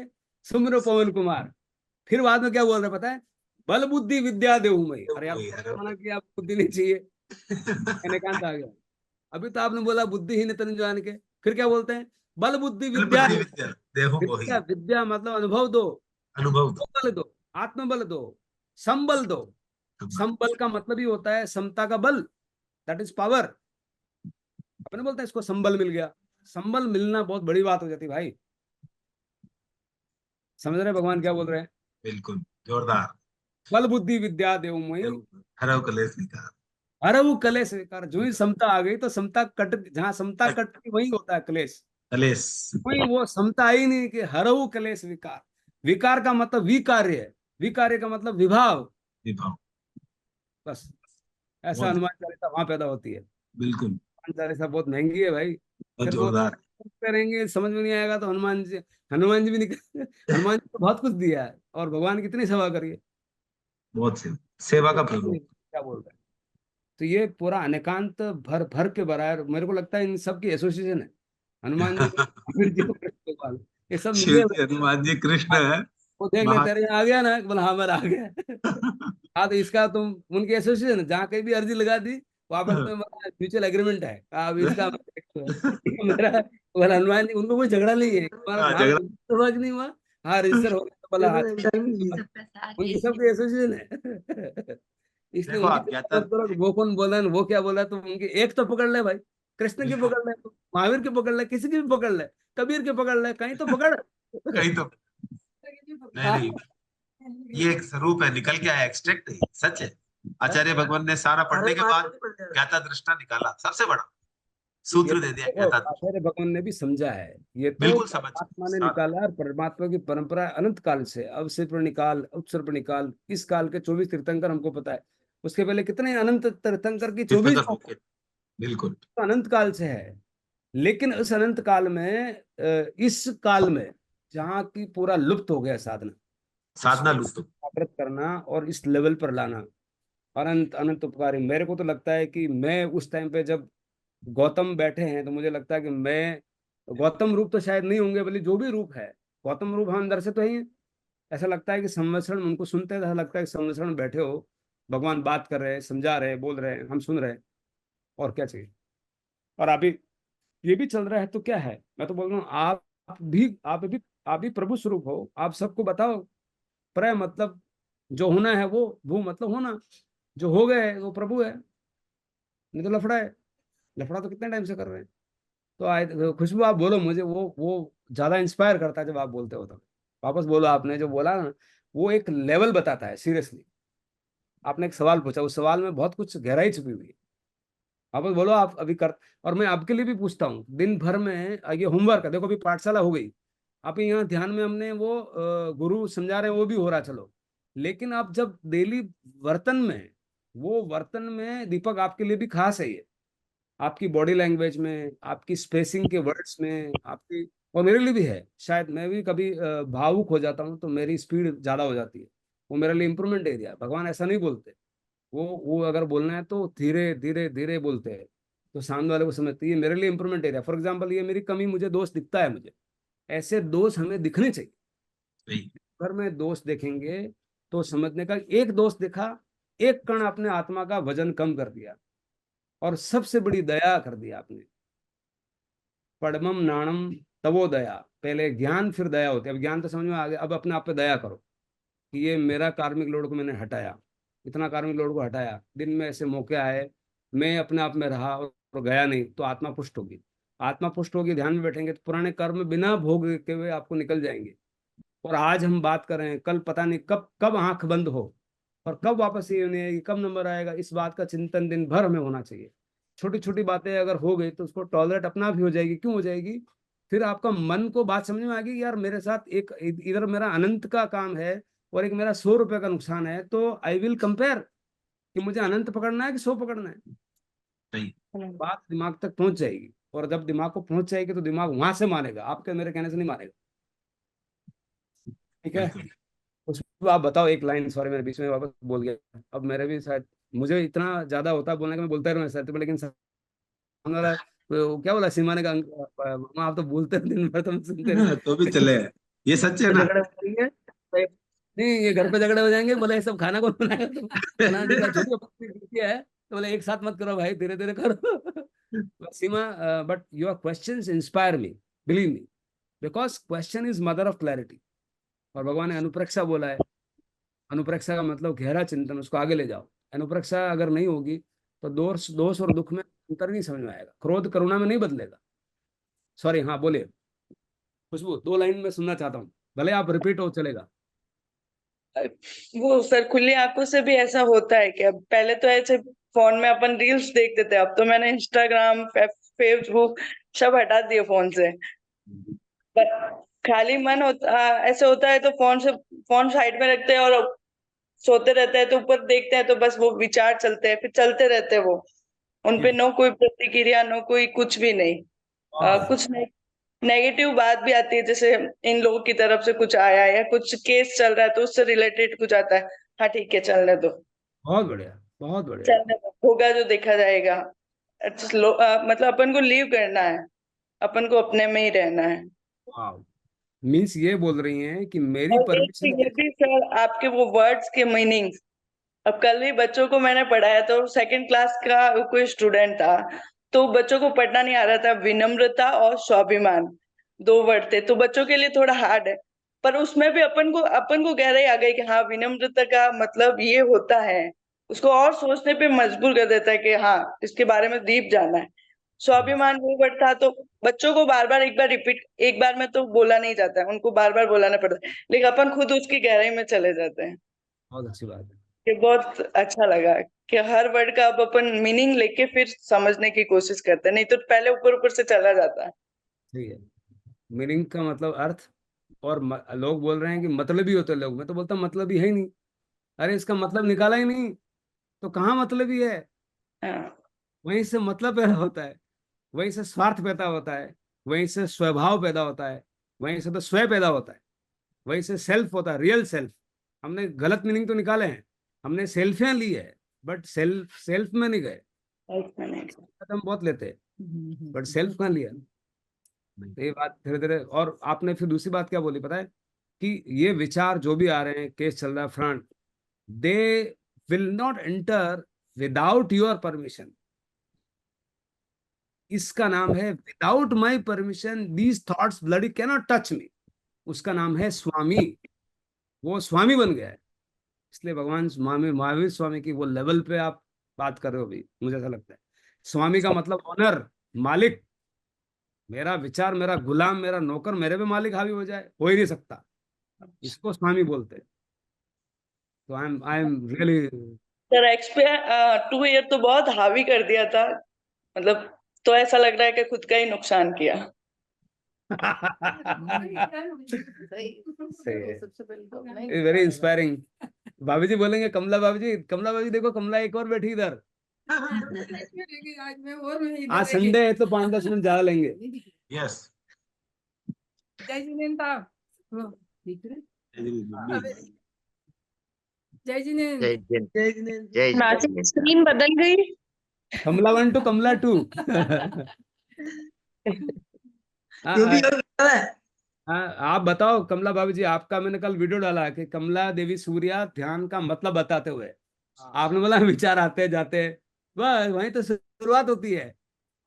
A: सुमिरो पवन कुमार। फिर बाद में क्या बोल रहे हैं पता है, बल बुद्धि विद्या देहु मई।
B: तो
A: अरे यार,
B: वही है।
A: माना कि आप बुद्धि नहीं चाहिए, मैंने कहा था आ गया। अभी तो आपने बोला बुद्धिहीन तनु जान के, फिर क्या बोलते हैं, बल बुद्धि
B: बल
A: विद्या
B: बुद्धि
A: दो।
B: विद्या देहो मोहि।
A: विद्या, विद्या मतलब अनुभव दो,
B: अनुभव दो।
A: बल दो, आत्मबल दो, संबल दो। संबल का मतलब ही होता है समता का बल, दैट इज पावर। अपने बोलते हैं इसको संबल मिल गया। संबल मिलना बहुत बड़ी बात हो जाती है भाई। समझ रहे हैं भगवान क्या बोल रहे हैं,
B: बिल्कुल, जोरदार।
A: बल बुद्धि विद्या देव मोहि,
B: हरव कलेश निकाल।
A: अरे वो कलेश विकार। जो ही समता आ गई तो समता कट, जहां समता
B: कट-
A: कटती वही होता है क्लेश।
B: कलेश।
A: वही वो समता आई नहीं कि हरऊ कलेश विकार। विकार का मतलब विकार्य है, विकार्य का मतलब विभाव।
B: विभाव।
A: बस, ऐसा
B: बहुत,
A: हनुमान चालीसा वहां पैदा होती है।
B: बिल्कुल,
A: हनुमान चालीसा बहुत महंगी है भाई।
B: बहुत
A: फिर तो
B: जोरदार।
A: करेंगे, समझ में नहीं आएगा तो हनुमान जी भी निकल हनुमान जी को बहुत कुछ दिया है, और भगवान कितनी सेवा करिए।
B: बहुत से सेवा का प्ररूप।
A: क्या बोल रहे हैं, तो ये पूरा अनेकांत भर भर के भरा है, और मेरे को लगता है इन सब की एसोसिएशन है। हनुमान जी, महावीर जी, कृष्ण भगवान, ये सब
B: शिव
A: मिले
B: जी,
A: हुए
B: हनुमान जी, कृष्ण
A: हैं।
B: है।
A: वो देख ले,
B: महा
A: तेरे यहाँ आ गया ना, बोला हाँ मेरा आ गया। हाँ, तो इसका तुम उनके एसोसिएशन, जहाँ कहीं भी अर्जी लगा दी, वो आपस में म्यूचुअल एग्रीमेंट है, अब इसका ये मेरा। बोला हनुमान जी, उनको कोई झगड़ा नहीं है, तुम्हारा
B: हाँ,
A: वहाँ
B: झगड़ा।
A: रजिस्टर नहीं हुआ, हाँ रजिस्टर हो गया, तो बोला हाँ, उनकी सबकी एसोसिएशन है। इसलिए
B: देखो
A: उनकी
B: आप
A: चिंता
B: ज्ञाता।
A: मत करो कि वो कौन बोला ना, वो क्या बोला, तुम उनकी एक तो पकड़ ले भाई। कृष्ण की
B: बिल्कुल।
A: पकड़ ले, महावीर की पकड़ ले, किसी की भी पकड़ ले, कबीर की पकड़ ले, कहीं तो पकड़।
B: कहीं तो नहीं,
A: हाँ,
B: नहीं, ये एक स्वरूप है, निकल के आया, एक्सट्रैक्ट है, सच है। आचार्य भगवान ने सारा पढ़ने के बाद ज्ञाता दृष्टा निकाला, सबसे बड़ा
A: ये
B: सूत्र
A: तो
B: दे दिया
A: देखो,
B: ज्ञाता दृष्टा।
A: आचार्य भगवान ने भी समझा है, ये तो
B: बिल्कुल समझ
A: परमात्मा ने
B: सारा।
A: निकाला, और परमात्मा की परंपरा अनंत काल से, अवसर पर निकाल, उत्सर पर निकाल, इस काल के 24 तीर्थंकर हमको पता है। उसके पहले कितने अनंत तीर्थंकर की 24
B: तीर्थंकर होके, बिल्कुल।
A: अनंत काल से है। लेकिन उस अनंत काल में, इस काल में, जहाँ की पूरा लुप्त हो गया साधना,
B: साधना
A: उसको
B: लुप्त।
A: जागृत करना और इस लेवल पर लाना, अनंत अनंत उपकारी। मेरे को तो लगता है कि मैं उस टाइम पे जब गौतम बैठे हैं, तो मुझे लगता है कि मैं, गौतम रूप तो शायद नहीं होंगे, बल्कि जो भी रूप है, गौतम रूप हम अंदर से तो ही है। ऐसा लगता है कि संवत्सरण उनको सुनते हैं, तो ऐसा लगता है कि संवत्सरण बैठे हो, भगवान बात कर रहे हैं, समझा रहे हैं, बोल रहे हैं, हम सुन रहे हैं, और क्या चाहिए। और अभी ये भी चल रहा है, तो क्या है, मैं तो बोल रहा हूँ, आप भी प्रभु स्वरूप हो, आप सबको बताओ। प्र मतलब जो होना है वो, भू मतलब होना, जो हो गए वो प्रभु है, नहीं तो लफड़ा है। लफड़ा तो कितने टाइम से कर रहे हैं। तो आए खुशबू, आप बोलो मुझे, वो ज्यादा इंस्पायर करता है जब आप बोलते हो तो। वापस बोलो, आपने जो बोला ना, वो एक लेवल बताता है सीरियसली। आपने एक सवाल पूछा, उस सवाल में बहुत कुछ गहराई छुपी हुई है। वापस बोलो आप अभी कर। और मैं आपके लिए भी पूछता हूँ, दिन भर में ये होमवर्क है, देखो अभी पाठशाला हो गई, आप यहाँ ध्यान में हमने वो गुरु समझा रहे हैं, वो भी हो रहा, चलो। लेकिन आप जब डेली वर्तन में, वो वर्तन में दीपक आपके लिए भी खास है ये, आपकी बॉडी लैंग्वेज में, आपकी स्पेसिंग के वर्ड्स में, आपकी और मेरे लिए भी है, शायद मैं भी कभी भावुक हो जाता हूँ तो मेरी स्पीड ज्यादा हो जाती है, वो मेरे लिए इंप्रूवमेंट एरिया है। भगवान ऐसा नहीं बोलते, वो अगर बोलना है तो धीरे धीरे धीरे बोलते हैं, तो सामने वाले को समझते हैं ये मेरे लिए इंप्रूवमेंट एरिया। फॉर एग्जाम्पल, ये मेरी कमी, मुझे दोष दिखता है, मुझे ऐसे दोष हमें दिखने चाहिए।
B: सही।
A: अगर मैं दोष देखेंगे तो समझने का, एक दोष देखा, एक कण अपने आत्मा का वजन कम कर दिया, और सबसे बड़ी दया कर दिया आपने। पडमम नाणम तवो दया, पहले ज्ञान फिर दया होती है। अब ज्ञान तो समझ में आ गया, अब अपने आप पे दया करो कि ये मेरा कार्मिक लोड को मैंने हटाया, इतना कार्मिक लोड को हटाया, दिन में ऐसे मौके आए, मैं अपने आप में रहा और गया नहीं, तो आत्मा पुष्ट होगी। आत्मा पुष्ट होगी, ध्यान में बैठेंगे तो पुराने कर्म बिना भोग के हुए आपको निकल जाएंगे। और आज हम बात कर रहे हैं, कल पता नहीं कब कब आंख बंद हो और कब वापस ये नहीं आएगी, कब नंबर आएगा, इस बात का चिंतन दिन भर हमें होना चाहिए। छोटी छोटी बातें अगर हो गई तो उसको टॉलरेट अपना आप ही हो जाएगी। क्यों हो जाएगी? फिर आपका मन को बात समझ में आ गई कि यार मेरे साथ एक इधर मेरा अनंत का काम है और एक मेरा 100 रुपए का नुकसान है, तो आई विल कंपेयर कि मुझे अनंत पकड़ना है कि 100 पकड़ना है।
B: सही।
A: बात दिमाग तक पहुंच जाएगी, और जब दिमाग को पहुंच जाएगी तो दिमाग वहां से मानेगा, आपके मेरे कहने से नहीं मानेगा। ठीक है,
B: बिल्कुल।
A: उसको आप बताओ एक लाइन, सॉरी मेरे बीच में वापस बोल गया। अब मेरे भी शायद, मुझे इतना ज्यादा होता है बोलने का, मैं बोलता ही रहूँ सर, लेकिन सामने वाला वो क्या बोला, सीमा ने कहा मामा आप तो बोलते हैं दिन भर, तुम सुनते नहीं।
B: तो भी चले, ये सच है ना।
A: झगड़े हो जाएंगे, नहीं ये घर पे झगड़े हो जाएंगे, बोले ये सब खाना कौन बनाएगा, तुम फलाना ढिमका, छोटी बच्ची है तो बोले एक साथ मत करो भाई, धीरे धीरे करो। Seema, but your questions inspire me, believe me, because question is mother of clarity. और भगवान ने अनुप्रेक्षा बोला है, अनुप्रेक्षा का मतलब गहरा चिंतन, उसको आगे ले जाओ। अनुप्रेक्षा अगर नहीं होगी तो दोष दोष और दुख में अंतर नहीं समझ में आएगा, क्रोध करुणा में नहीं बदलेगा। सॉरी, हाँ बोलिए खुशबू, 2 लाइन में सुनना चाहता हूँ, भले आप रिपीट हो चलेगा।
E: वो सर खुली आंखों से भी ऐसा होता है कि अब पहले तो ऐसे फोन में अपन रील्स देखते थे, अब तो मैंने इंस्टाग्राम फेसबुक सब हटा दिए फोन से। पर खाली मन होता ऐसे होता है तो फोन साइड में रखते हैं और सोते रहते हैं, तो ऊपर देखते हैं तो बस वो विचार चलते हैं, फिर चलते रहते हैं वो, उनपे नो कोई प्रतिक्रिया, नो कोई कुछ भी नहीं। कुछ नहीं, नेगेटिव बात भी आती है, जैसे इन लोगों की तरफ से कुछ आया है या कुछ केस चल रहा है तो उससे रिलेटेड कुछ आता है, हाँ ठीक है चलने दो,
A: बहुत बढ़िया, बहुत बढ़िया।
E: चलने दो, होगा जो देखा जाएगा। मतलब अपन को लीव करना है, अपन को अपने में ही रहना है।
A: वाह, मीन्स ये बोल रही हैं कि मेरी
E: और एक
A: परमिशन
E: चीज ये भी सर, आपके वो वर्ड्स के मीनिंग, अब कल भी बच्चों को मैंने पढ़ाया तो सेकंड क्लास का कोई स्टूडेंट था, तो बच्चों को पढ़ना नहीं आ रहा था, विनम्रता और स्वाभिमान 2 वर्ड थे, तो बच्चों के लिए थोड़ा हार्ड है, पर उसमें भी अपन को गहराई आ गई कि हाँ विनम्रता का मतलब ये होता है, उसको और सोचने पे मजबूर कर देता है कि हाँ इसके बारे में डीप जाना है। स्वाभिमान वो वर्ड था, तो बच्चों को बार बार एक बार में तो बोला नहीं जाता है, उनको बार बार बोलाना पड़ता है, लेकिन अपन खुद उसकी गहराई में चले जाते हैं।
A: बहुत अच्छी बात है।
E: ये बहुत अच्छा लगा कि हर वर्ड का अब अपन मीनिंग लेके फिर समझने की कोशिश करते हैं, नहीं तो पहले ऊपर ऊपर से चला जाता है।
A: ठीक है, मीनिंग का मतलब अर्थ, और लोग बोल रहे हैं कि मतलब ही होते हैं लोग, मैं तो बोलता हूँ मतलब ही है ही नहीं। अरे इसका मतलब निकाला ही नहीं तो कहाँ मतलब ही है?
E: हाँ,
A: वहीं से मतलब पैदा होता है, वहीं से स्वार्थ पैदा होता है, वहीं से स्वभाव पैदा होता है, वहीं से तो स्वयं पैदा होता है, वहीं से सेल्फ होता है, रियल सेल्फ। हमने गलत मीनिंग तो निकाले हैं, हमने सेल्फियां ली है, बट सेल्फ सेल्फ में नहीं गए। हम बहुत लेते हैं बट सेल्फ कहाँ लिया। तो ये बात धीरे धीरे, और आपने फिर दूसरी बात क्या बोली पता है, कि ये विचार जो भी आ रहे हैं, केस चल रहा है front, they will not enter without your permission. इसका नाम है without my permission these thoughts bloody cannot touch me. उसका नाम है स्वामी, वो स्वामी बन गया है। इसलिए भगवान स्वामी, महावीर स्वामी की वो लेवल पे आप बात कर रहे हो भी, मुझे ऐसा लगता है। स्वामी का मतलब ऑनर, मालिक। मेरा विचार मेरा गुलाम, मेरा नौकर मेरे पे मालिक हावी हो जाए, हो ही नहीं सकता, इसको स्वामी बोलते हैं। तो आई एम रियली
E: सर एक्सपेयर 2 ईयर तो बहुत हावी कर दिया था, मतलब तो ऐसा लग रहा है कि खुद का ही नुकसान किया।
A: Very inspiring. भाभी जी बोलेंगे, कमला भाभी जी, कमला भाभी देखो, कमला एक और बैठी इधर। आज संडे है तो 5-10 मिनट ज्यादा लेंगे।
B: यस।
F: जय जिनेन्द्र वो ठीक है अबे जय जिनेन्द्र
D: जय जिन
F: जय जिनेन्द्र
D: जय
E: नासिक
D: जिन
E: स्क्रीन बदल गई।
A: कमला 1 to कमला 2।
F: क्योंकि
A: आप बताओ कमला भाभी जी, आपका मैंने कल वीडियो डाला कि कमला देवी सूर्या ध्यान का मतलब बताते हुए आपने बोला विचार आते जाते, बस वहीं तो शुरुआत होती है।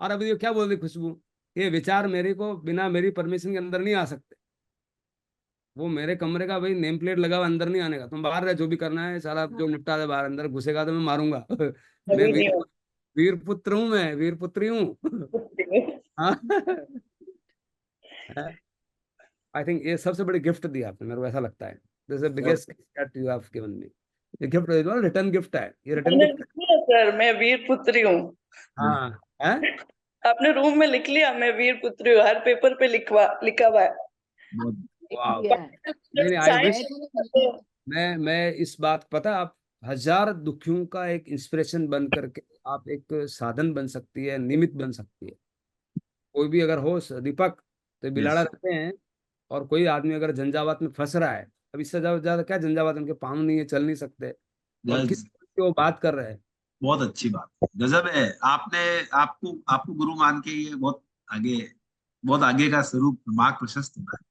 A: और अभी ये क्या बोल रही खुशबू, ये विचार मेरे को बिना मेरी परमिशन के अंदर नहीं आ सकते। वो मेरे कमरे का भाई नेम प्लेट लगा हुआ, अंदर नहीं आने का, तुम बाहर रह जो भी करना है सारा जो निपटा दे बाहर, अंदर घुसेगा तो मैं मारूंगा। मैं
E: अभी नहीं
A: वीर पुत्र हूँ, मैं वीर पुत्री हूँ। आई थिंक ये सबसे बड़ी गिफ्ट दी आपने मेरे को, ऐसा लगता है this is biggest gift you have given me. ये गिफ्ट रिटर्न गिफ्ट है, ये रिटर्न
E: मैंने
A: गिफ्ट।
E: लिख लिया सर, मैं वीर पुत्री हूँ।
A: हाँ है।
E: अपने रूम में लिख लिया, मैं वीर पुत्री हूँ, हर पेपर पे लिखा हुआ है।
B: बहुत
A: वाह।
F: दिया
A: नहीं आई विश,
E: साइंस
A: मैं इस बात पता, आप हजार दुखियों का एक इंस्पिरेशन बन करके आप एक साधन बन सकती है, निमित्त बन सकती है। कोई भी अगर हो दीपक, तो बिलाड़ा
B: यस
A: रहते हैं, और कोई आदमी अगर झंझावात में फंस रहा है, अब इससे ज्यादा ज्यादा क्या झंझावात, उनके पाँव नहीं है, चल नहीं सकते, और किस वो बात कर रहे हैं।
B: बहुत अच्छी बात, गजब है। आपने आपको आपको गुरु मान के ये आगे बहुत आगे का स्वरूप मार्ग प्रशस्त हो रहा है।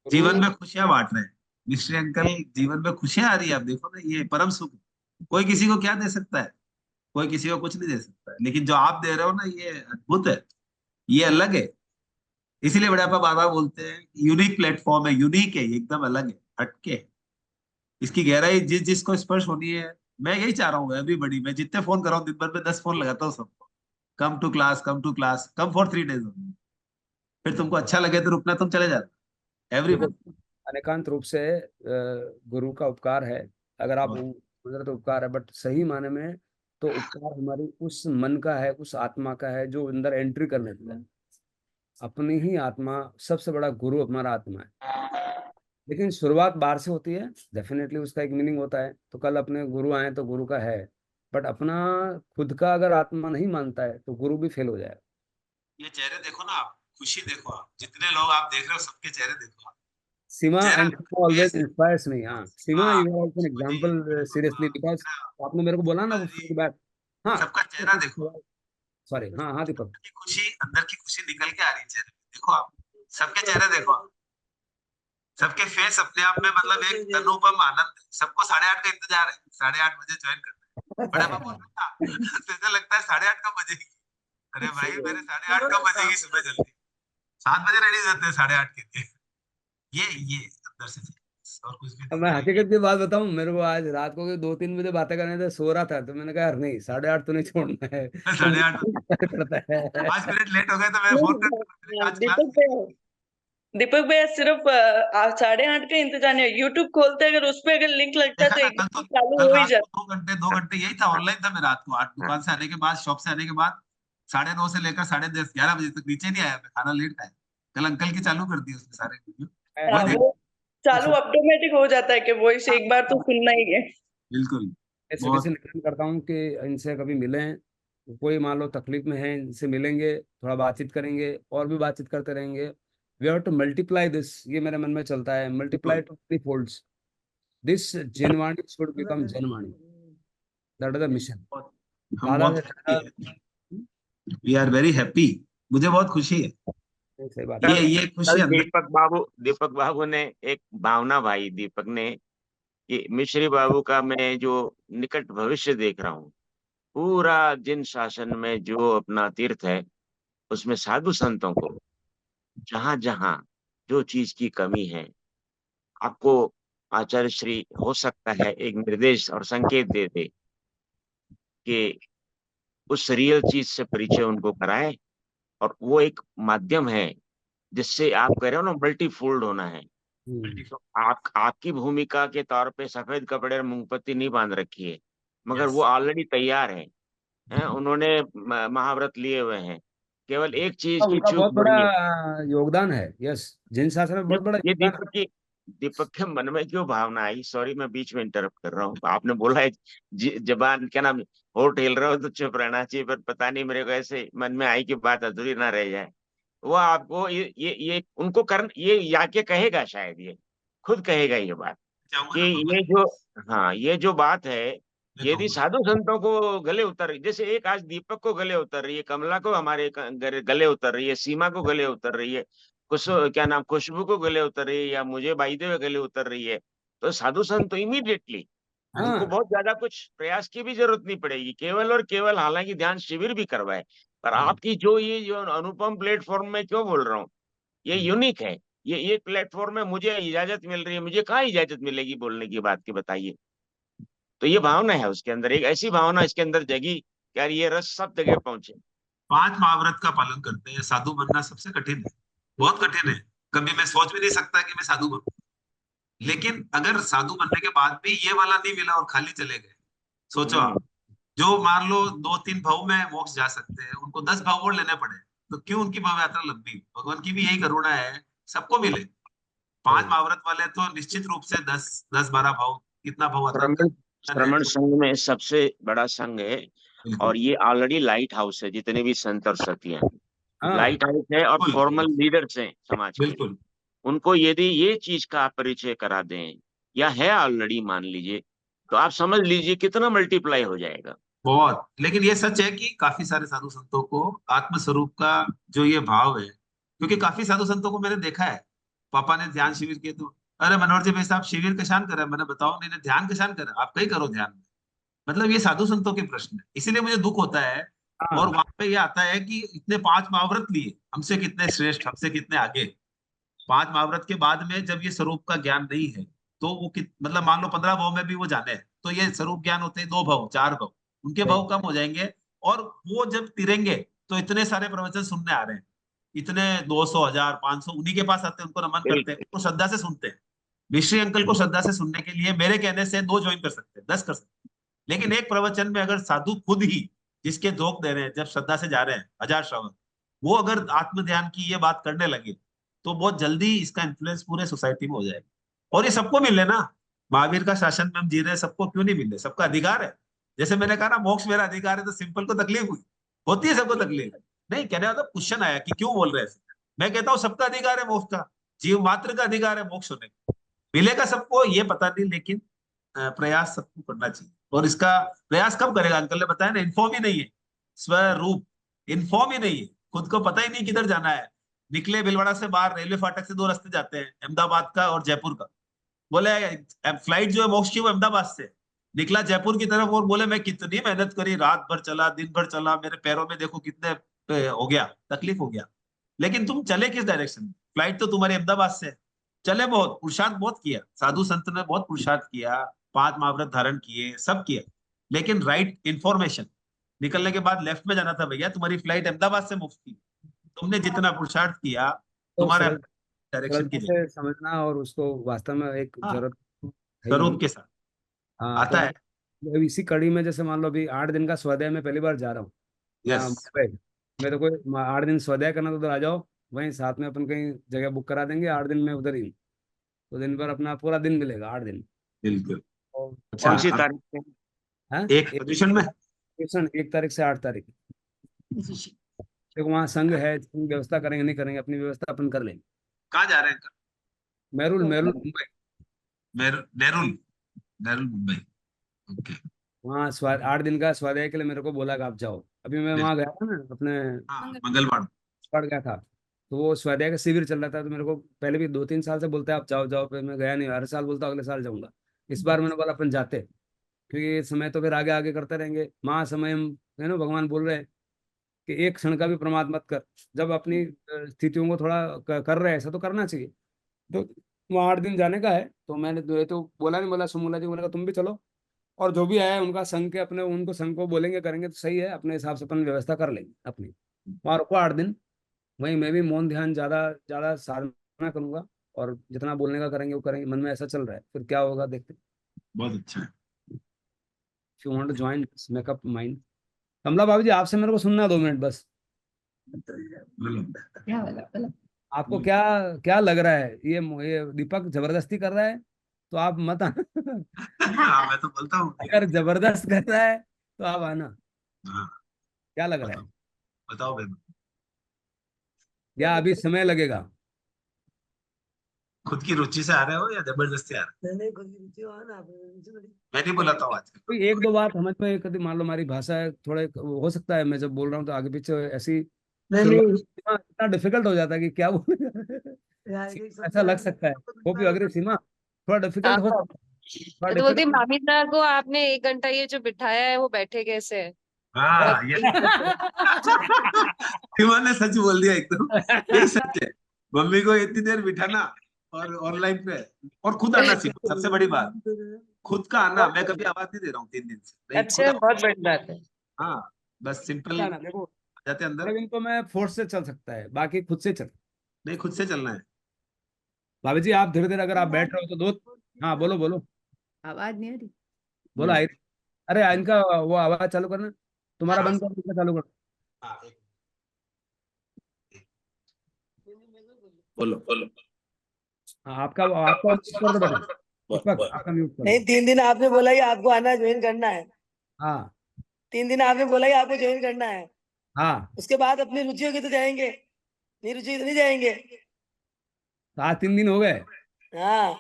B: जीवन में खुशियां बांट रहे हैं मिश्री अंकल, जीवन में खुशियां आ रही है। आप देखो ना, ये परम सुख है। कोई किसी को क्या दे सकता है, कोई किसी को कुछ नहीं दे सकता है, लेकिन जो आप दे रहे हो ना, ये अद्भुत है, ये अलग है। इसीलिए बड़े आपा बाबा बोलते हैं यूनिक प्लेटफॉर्म है, यूनिक है, ये एकदम अलग है, हटके है। इसकी गहराई जिसको स्पर्श होनी है, मैं यही चाह रहा हूँ एवरीबॉडी। मैं जितने फोन कर रहा हूँ दिन भर में 10 फोन लगाता हूँ सबको, come to class, come to class, come for 3 days। फिर तुमको अच्छा लगे तो रुकना, तुम चले जाना
A: देखो
B: एवरीबॉडी।
A: अनेकांत रूप से गुरु का उपकार है, अगर आप गुजरे तो उपकार है, बट सही माने में तो उपकार हमारी उस मन का है, उस आत्मा का है जो अंदर एंट्री करने देता है। अपनी ही आत्मा सबसे बड़ा गुरु हमारा आत्मा है। लेकिन शुरुआत बाहर से होती है, डेफिनेटली उसका एक मीनिंग होता है। तो कल अपने गुरु आए तो गुरु का है, बट अपना खुद का अगर आत्मा नहीं मानता है तो गुरु भी फेल हो जाएगा।
B: ये चेहरे देखो ना आप, खुशी देखो आप, जितने लोग आप देख रहे हो सबके चेहरे देखो आप।
A: सीमा
B: चेहरा
A: and always
B: face,
A: inspires me. हाँ सीमा,
B: हाँ,
A: you are also an
B: Khushboo ji,
A: example seriously, because आपने मेरे को बोला ना वो
B: जी,
A: फीडबैक। हाँ
B: सबका चेहरा देखो,
A: सॉरी, हाँ हाँ दीपक।
B: की खुशी, अंदर की खुशी निकल के आ रही है चेहरे पे। देखो आप, सबके चेहरे देखो आप, सबके फेस अपने आप में मतलब एक अनुपम आनंद है। सबको 8:30 का इंतजार है, 8:30 बजे ज्वाइन करना है। बड़ा बाबा बोल रहा था तो ऐसा लगता है 8:30 कब बजेगी। अरे भाई मेरे 8:30 कब बजेगी सुबह जल्दी, 7 बजे रेडी हो जाते हैं 8:30 के लिए। ये अंदर से और कुछ भी
A: अब
B: नहीं
A: मैं
B: है।
A: हकीकत की बात बताऊं, मेरे को आज रात को 2-3 बजे बातें करने थे, सो रहा था, तो मैंने कहा यार नहीं 8:30 तो नहीं छोड़ना है। तो
B: 8:30
A: करता है।
B: 5 मिनट लेट हो गए तो मैं फोन करता हूँ, मैंने कहा आज क्लास
E: दीपक भैया सिर्फ 8:30 का इंतजार नहीं, यूट्यूब खोलते अगर उस पे अगर लिंक लगता है
B: देखा
E: तो
B: ना।
E: एकदम से चालू
B: कल
E: हो ही
B: रात
E: जाता
B: को 2 घंटे यही था, ऑनलाइन था मैं रात को। आठ दुकान से आने के बाद, शॉप से आने के बाद 9:30 से लेकर 10:30 11 बजे तक नीचे नहीं आया मैं, खाना लेट खाया। कल अंकल की चालू कर दी उसने सारे वीडियो,
A: मैं
B: वही
E: है।
B: देख।
E: वो चालू ऑटोमेटिक हो जाता है कि वॉइस एक बार तो सुनना ही है।
B: बिल्कुल।
A: सिटी से
B: बहुत
A: निवेदन करता हूँ कि इनसे कभी मिलें, कोई मान लो तकलीफ में है, इनसे मिलेंगे, थोड़ा बातचीत करेंगे, और भी बातचीत करते रहेंगे। We have to multiply this, ये मेरे मन में चलता है, multiply to 3 folds। This Jinvani should become Janvani, that is the mission.
B: बहुत हम
A: ज्यादा
B: बहुत
A: से
B: हैप्पी
A: ज्यादा।
B: है, वी आर वेरी हैप्पी। मुझे बहुत खुशी है,
A: सही बात है।
D: कल
B: ये खुशी
D: कल
B: अंदर।
D: दीपक बाबू ने एक भावना भाई दीपक ने, कि मिश्री बाबू का मैं जो निकट भविष्य देख रहा हूँ, पूरा जिन शासन में जो अपना तीर्थ है, उसमें साधु संतों को जहां जहां जो चीज की कमी है, आपको आचार्य श्री हो सकता है एक निर्देश और संकेत दे दे कि उस रियल चीज से परिचय उनको कराए। और वो एक माध्यम है जिससे आप कह रहे हो ना मल्टीफोल्ड होना है। तो आपकी भूमिका के तौर पे सफेद कपड़े और मूंगपत्ती नहीं बांध रखी है, मगर
B: यस
D: वो ऑलरेडी तैयार है, उन्होंने महाव्रत लिए हुए हैं, केवल एक चीज की
A: उनका
D: चूक
A: बहुत
D: हो
A: बड़ा
D: रही है।
A: योगदान है, यस, जिन शास्त्र में
D: ये
A: बहुत बड़ा
D: ये
A: योगदान है।
D: दीपक के मन में क्यों भावना आई, सॉरी मैं बीच में इंटरप्ट कर रहा हूँ। आपने बोला है जबान क्या नाम, होठ हिल रहे हो तो चुप रहना चाहिए, पर पता नहीं मेरे को ऐसे मन में आई कि बात अधूरी ना रह जाए। वो आपको ये उनको ये याके कहेगा, शायद ये खुद कहेगा ये बात
B: चाहूंगा
D: कि
B: ना भगवान,
D: ये जो, हाँ, ये जो बात है,
B: मैं
D: यदि
B: कहूंगा
D: साधु संतों को गले उतर रही, जैसे एक आज दीपक को गले उतर रही है, कमला को हमारे गले उतर रही है, सीमा को गले उतर रही है, क्या नाम, खुशबू को गले उतर रही है, या मुझे बाईदे हुए गले उतर रही है, तो साधु संत तो इमीडिएटली, उनको
A: हाँ
D: बहुत ज्यादा कुछ प्रयास की भी जरूरत नहीं पड़ेगी, केवल और केवल, हालांकि ध्यान शिविर भी करवाए, पर आपकी ये जो अनुपम प्लेटफॉर्म में क्यों बोल रहा हूँ, ये यूनिक है। ये प्लेटफॉर्म में मुझे इजाजत मिल रही है, मुझे कहाँ इजाजत मिलेगी बोलने की बात की, बताइए। तो ये भावना है उसके अंदर, एक ऐसी भावना इसके अंदर जगी कि यार ये रस सब जगह पहुंचे।
B: 5 महाव्रत का पालन करते हैं, साधु बनना सबसे कठिन है, बहुत कठिन है। कभी मैं सोच भी नहीं सकता कि मैं साधु बनूं, लेकिन अगर साधु बनने के बाद भी ये वाला नहीं मिला और खाली चले गए, सोचो
D: हम्म,
B: आप, जो मान लो 2-3 भाव में मोक्ष जा सकते हैं, उनको 10 भाव और लेने पड़े, तो क्यों उनकी भाव यात्रा लंबी? भगवान की भी यही करुणा है, सबको मिले। 5 महाव्रत वाले तो निश्चित रूप से 10-12 भाव, कितना भाव आता
D: श्रमण
B: है
D: श्रमण
B: तो
D: संघ में सबसे बड़ा संघ है,
B: बिल्कुल
D: और ये ऑलरेडी लाइट हाउस है, जितने भी संत और सतियां
A: हाँ
D: लाइट हाउस है, और
B: बिल्कुल
D: फॉर्मल लीडर्स हैं समाज के,
B: बिल्कुल।
D: उनको यदि ये चीज का आप परिचय करा दें, या है ऑलरेडी मान लीजिए, तो आप समझ लीजिए कितना मल्टीप्लाई हो जाएगा।
B: बहुत, लेकिन ये सच है कि काफी सारे साधु संतों को आत्म स्वरूप का जो ये भाव है, क्योंकि काफी साधु संतों को मैंने देखा है, पापा ने ध्यान शिविर किए तो, अरे मनोहर जी भाई साहब शिविर कशान करा, मैंने बताओ, नहीं नहीं, ध्यान कशान करा, आप कहीं करो ध्यान। मतलब ये साधु संतों के प्रश्न है, इसीलिए मुझे दुख होता है। और
A: हाँ
B: वहां पे ये आता है कि इतने 5 महाव्रत लिए, हमसे कितने श्रेष्ठ, हमसे कितने आगे। 5 महाव्रत के बाद में जब ये स्वरूप का ज्ञान नहीं है, तो वो मतलब मान लो 15 भाव में भी वो जाने हैं, तो ये स्वरूप ज्ञान होते हैं 2 भाव 4 भाव, उनके
A: सही
B: भाव कम हो जाएंगे। और वो जब तिरेंगे, तो इतने सारे प्रवचन सुनने आ रहे हैं, इतने 200, 1000, 500 उन्हीं के पास आते हैं, उनको नमन करते हैं,
D: बिल्कुल।
B: उनको श्रद्धा से सुनते हैं। मिश्री अंकल को श्रद्धा से सुनने के लिए मेरे कहने से 2 ज्वाइन कर सकते हैं, 10 कर सकते हैं, लेकिन एक प्रवचन में अगर साधु खुद ही, जिसके जोक दे रहे हैं, जब श्रद्धा से जा रहे हैं 1000 श्रवण, वो अगर आत्म ध्यान की ये बात करने लगे, तो बहुत जल्दी इसका इन्फ्लुएंस पूरे सोसाइटी में हो जाएगा। और ये सबको मिले ना, महावीर का शासन में हम जी रहे हैं, सबको क्यों नहीं मिले? सबका अधिकार है। जैसे मैंने कहा ना, मोक्ष मेरा अधिकार है, तो सिंपल को तकलीफ हुई, होती है सबको तकलीफ। नहीं कहने का क्वेश्चन आया कि क्यों बोल रहे हैं ऐसे? मैं कहता हूँ सबका अधिकार है मोक्ष का, जीव मात्र का अधिकार है मोक्ष होने का। मिलेगा सबको ये पता नहीं, लेकिन प्रयास सबको करना चाहिए। और इसका प्रयास कब करेगा? अंकल ने बताया ना, इन्फॉर्म ही नहीं है, स्वरूप इन्फॉर्म ही नहीं है, खुद को पता ही नहीं किधर जाना है। निकले भिलवाड़ा से बाहर, रेलवे फाटक से 2 रास्ते जाते हैं, अहमदाबाद का और जयपुर का। बोले फ्लाइट जो है मोक्ष की, वो अहमदाबाद से निकला जयपुर की तरफ, और बोले मैं कितनी मेहनत करी, रात भर चला, दिन भर चला, मेरे पैरों में देखो कितने हो गया, तकलीफ हो गया। लेकिन तुम चले किस डायरेक्शन में? फ्लाइट तो तुम्हारी अहमदाबाद से है। चले, बहुत पुरुषार्थ बहुत किया, साधु संत ने बहुत पुरुषार्थ किया, 5 महाव्रत धारण किए, सब किया, लेकिन राइट इंफॉर्मेशन। निकलने के बाद लेफ्ट में जाना था भैया, तुम्हारी फ्लाइट अहमदाबाद से मुफ्त थी, तुमने जितना पुरुषार्थ किया,
A: तो
B: तुम्हारे
A: सरल
B: डायरेक्शन की
A: सरलता
B: जगह।
A: से समझना, और उसको वास्तव में एक
B: हाँ,
A: जरूरत है ही।
B: स्वरूप के साथ
A: हाँ तो
B: आता है।
A: अब इसी कड़ी में, जैसे मान लो अभी 8 दिन का स्वाध्याय में पहली बार जा रहा हूँ
B: यस,
A: मुंबई। मेरे को 8 दिन स्वाध्याय करना, तो उधर आ जाओ, वहीं साथ में अपन कहीं जगह बुक करा देंगे, 8 दिन में उधर ही, तो दिन भर अपना पूरा दिन मिलेगा 8 दिन।
B: बिल्कुल।
A: और
B: अच्छा,
D: कौन सी
B: अब
D: तारीख से?
A: हाँ
B: एक पोजीशन में
A: 1 तारीख से 8 तारीख, देखो वहाँ संघ है, संघ व्यवस्था करेंगे नहीं करेंगे, अपनी व्यवस्था अपन कर लेंगे।
B: कहाँ जा रहे हैं?
A: मेरुल मेरुल मुंबई।
B: नेरुल, नेरुल मुंबई। ओके।
A: वहाँ 8 दिन का स्वाध्याय के लिए मेरे को बोला कि आप जाओ। अभी मैं वहाँ गया था ना, अपने
B: हाँ, मंगलवार।
A: पढ़ गया था, तो वो स्वाध्याय का शिविर चल रहा था, तो मेरे को पहले भी 2-3 साल से बोलते हैं आप जाओ जाओ, फिर मैं गया नहीं, हर साल बोलता अगले साल जाऊंगा। इस बार मैंने बोला अपन जाते, क्योंकि समय तो फिर आगे आगे करते रहेंगे, महासमय है ना, भगवान बोल रहे हैं कि एक क्षण का भी प्रमाद मत कर। जब अपनी स्थितियों को थोड़ा कर रहे हैं ऐसा, तो करना चाहिए। तो वहाँ 8 दिन जाने का है, तो मैंने तो बोला नहीं, बोला सुमूला जी, बोला तुम भी चलो, और जो भी आया उनका संघ के अपने, उनको संघ को बोलेंगे करेंगे, तो सही है, अपने हिसाब से अपन व्यवस्था कर लेंगे अपनी। वहाँ रुको 8 दिन, वहीं मैं भी मौन ध्यान ज्यादा ज्यादा साधना करूंगा, और जितना बोलने का करेंगे वो करेंगे, मन में ऐसा चल रहा है, फिर क्या होगा देखते।
B: बहुत अच्छा है।
A: If you want to join, make up mind. Kamala भाभी जी, आपसे मेरे को सुनना है 2 मिनट बस। आपको क्या क्या लग रहा है, ये दीपक जबरदस्ती कर रहा है? तो आप मत आना।
B: हाँ, मैं तो बोलता हूँ।
A: अगर जबरदस्त कर रहा है तो आप आना।
B: हाँ,
A: क्या लग रहा
B: बताओ
A: है?
B: बताओ भाई।
A: या अभी समय लगेगा?
B: खुद की रुचि से आ रहे हो या जबरदस्ती आ रहे
F: नहीं खुद की रुचि हो ना, अपनी रुचि बड़ी।
B: हो? मैं नहीं बोला था आज।
A: कोई एक दो बात समझ में, कभी मान लो हमारी भाषा है थोड़े, हो सकता है मैं जब बोल रहा हूँ तो आगे पीछे ऐसी
F: नहीं
A: शुरुआत
F: नहीं
A: इतना डिफिकल्ट हो जाता है कि क्या बोले।
F: यार, एक शब्द
A: ऐसा लग
F: यार
A: सकता है,
F: तो
A: वो भी अग्रे सीमा थोड़ा डिफिकल्ट हो
G: हाँ,
A: सकता है, थोड़ा
G: तो बोलती
A: डिफिकल्ट।
G: मामी सर को आपने 1 घंटा ये जो बिठाया है वो बैठे कैसे है?
B: हाँ ये सीमा ने सच बोल दिया एकदम, यही सच है। मम्मी को इतनी देर बिठाना और ऑनलाइन पे, और खुद आना सीखो, सबसे बड़ी बात खुद का आना। मैं कभी आवाज नहीं दे रहा हूँ 3 दिन से, नहीं खुद
G: अच्छा, बहुत बड़ी बात है।
B: हाँ बस सिंपल
A: ना देखो,
B: जाते अंदर।
A: अरविंद को मैं फोर्स से चल सकता है, बाकी खुद से चल।
B: नहीं खुद से चलना है।
A: भाभी जी आप धीरे धीरे अगर आप बैठ रहे हो तो दो, हाँ बोलो बोलो
F: आवाज नहीं आ रही।
A: बोलो आई। अरे इनका वो आवाज चालू करना, तुम्हारा
B: हाँ
A: बंद कर, इनका चालू कर।
B: हाँ, बोलो बोलो।
A: हाँ आपका आपका म्यूट कर दो बेटा, दीपक आपका म्यूट कर
F: नहीं,
A: दो।
F: 3 दिन आपने बोला कि आपको आना ज्वाइन करना है।
A: हाँ
F: 3 दिन आपने बोला कि आपको ज्वाइन करना है।
A: हाँ,
F: उसके बाद अपनी रुचि होगी तो जाएंगे, नहीं रुचि होगी तो नहीं जाएंगे।
A: तो आज 3 दिन हो गए।
F: हाँ,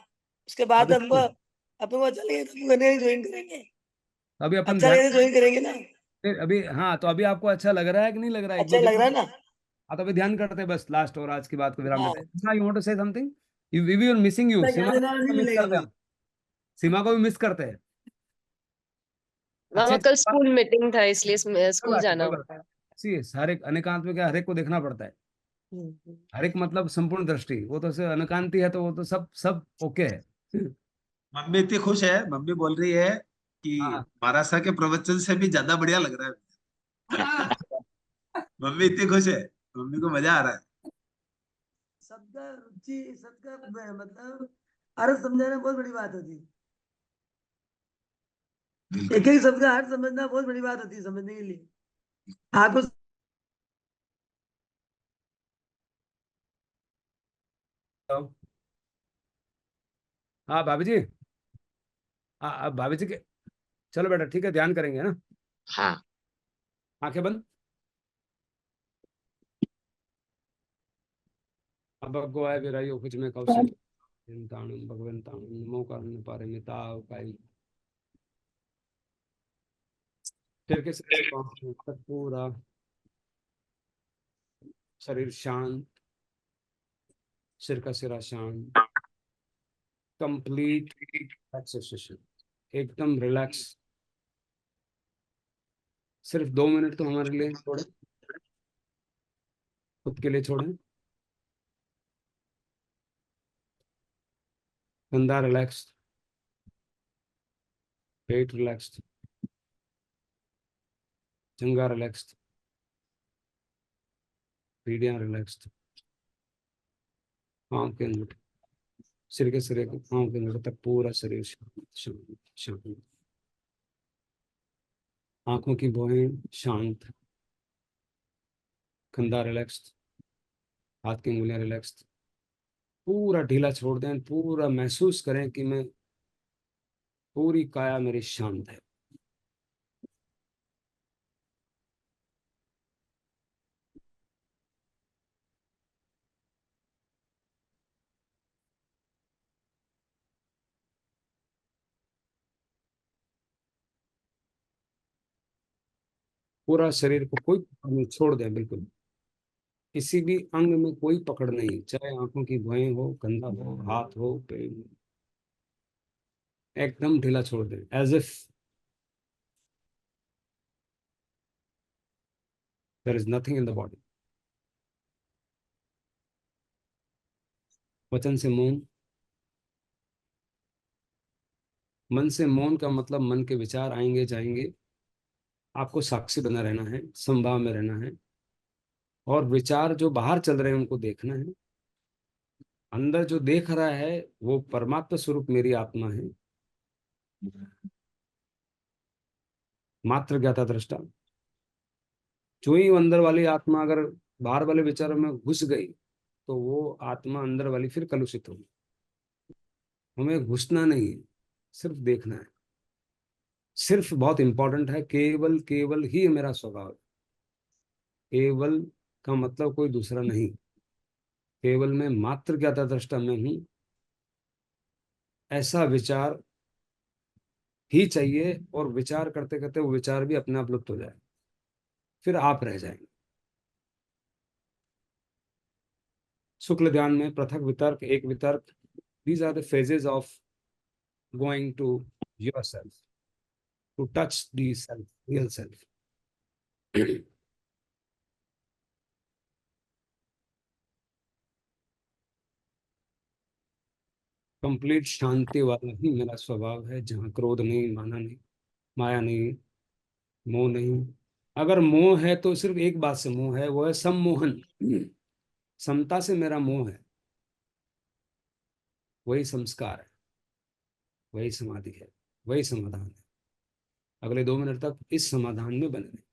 F: उसके बाद
A: अभी
F: हमको अपन को अच्छा लगे तो ज्वाइन करेंगे।
A: अभी अपन
F: अच्छा
A: ध्यान,
F: लगे तो ज्वाइन करेंगे ना।
A: अभी हाँ, तो अभी आपको अच्छा लग रहा है कि नहीं लग रहा है, एक
F: अच्छा
A: दो
F: लग
A: दिन।
F: रहा है ना।
A: हाँ तो अभी ध्यान करते हैं बस, लास्ट और आज की बात को विराम
F: हाँ,
A: देते हैं। हाँ, you want to say something? We are missing you,
F: इतना
A: सीमा
F: ज्ञान देना
A: को
F: नहीं
A: मिस
F: मिलेगा
A: करते हैं
F: भाई।
A: हम। सीमा को भी मिस करते हैं।
G: मामा
A: अच्छे
G: कल स्कूल मीटिंग था इसलिए
A: कोई
G: स्कूल
A: बात नहीं,
G: जाना
A: कोई
G: हुआ।
A: बात नहीं। सी हर एक अनेकांत में क्या, हर एक को देखना पड़ता है।
F: हम्म।
A: हर एक मतलब संपूर्ण दृष्टि, वो तो से अनेकांती है तो वो तो सब सब ओके है।
B: मम्मी इतनी खुश है, मम्मी बोल रही है कि
A: हाँ
B: महाराष्ट्र के प्रवचन से भी ज्यादा बढ़िया लग रहा है। मम्मी इतनी खुश है, मम्मी को मजा आ रहा है।
F: सबका रुचि, सबका मतलब अर्थ समझाना बहुत बड़ी बात होती है। एक एक शब्द का अर्थ समझना बहुत बड़ी बात होती है समझने के लिए। आपको
A: तो, हाँ भाभी जी, हाँ भाभी जी के, चलो बेटा ठीक है, ध्यान करेंगे ना।
D: हाँ
A: आंखें बंद। अब भगवाय विरायो कुछ में कौशल चिंताणुं भगवंताणुं नमो कारुण्य पारमिताव काई। फिर के सिर से पाँव तक पूरा शरीर शांत, सिर का सिरा शांत, कंप्लीट रिलैक्सेशन, एकदम रिलैक्स। सिर्फ 2 मिनट तो हमारे लिए छोड़े, खुद के लिए छोड़ें। कंधा रिलैक्स, पेट रिलैक्स, जंगा रिलैक्स, पीढ़ियां रिलैक्स, पाँव के अंदर, सिर के सिरे को पाँव के अंदर तक पूरा शरीर शांत शांत शांत। आंखों की भौहें शांत, कंधा रिलैक्स, हाथ की उंगलियां रिलैक्स, पूरा ढीला छोड़ दें। पूरा महसूस करें कि मैं, पूरी काया मेरी शांत है। पूरा शरीर को कोई पकड़ नहीं, छोड़ दें बिल्कुल। किसी भी अंग में कोई पकड़ नहीं, चाहे आंखों की भौहें हो, कंधा हो, हाथ हो, पैर हो, एकदम ढीला छोड़ दें, as if there is nothing in the body. वचन से मौन, मन से मौन का मतलब मन के विचार आएंगे जाएंगे, आपको साक्षी बना रहना है, संभाव में रहना है। और विचार जो बाहर चल रहे हैं उनको देखना है। अंदर जो देख रहा है वो परमात्मा स्वरूप मेरी आत्मा है, मात्र ज्ञाता दृष्टा। जो ही अंदर वाली आत्मा अगर बाहर वाले विचारों में घुस गई तो वो आत्मा अंदर वाली फिर कलुषित होगी। हमें घुसना नहीं है, सिर्फ देखना है। सिर्फ बहुत इंपॉर्टेंट है, केवल केवल ही मेरा स्वभाव है। केवल का मतलब कोई दूसरा नहीं। केवल मैं मात्र ज्ञाता दृष्टा में हूं, ऐसा विचार ही चाहिए, और विचार करते करते वो विचार भी अपने आप लुप्त हो जाए, फिर आप रह जाएंगे। शुक्ल ध्यान में पृथक वितर्क, एक वितर्क, these are the phases of going to your self, to touch the self, real self. Complete शांति वाला ही मेरा स्वभाव है, जहाँ क्रोध नहीं, माना नहीं, माया नहीं, मोह नहीं। अगर मोह है तो सिर्फ एक बात से मोह है, वो है सम्मोहन। समता से मेरा मोह है, वही संस्कार है, वही समाधि है, वही समाधान है। अगले 2 मिनट तक इस समाधान में बने रहें।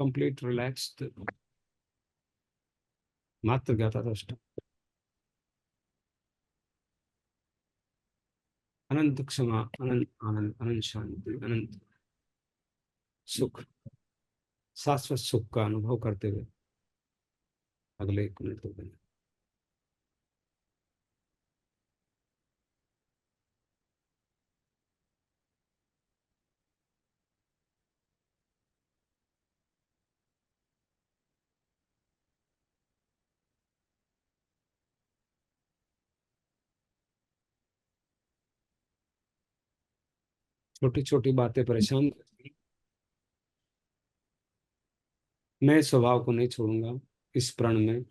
A: कंप्लीट रिलैक्स्ड, मात्र ज्ञाता दृष्टा, अनंत क्षमा, अनंत आनंद, अनंत शांति, अनंत सुख, शाश्वत सुख का अनुभव करते हुए अगले 1 मिनट तक बने। छोटी छोटी बातें परेशान करती हैं। मैं इस स्वभाव को नहीं छोड़ूंगा, इस प्रण में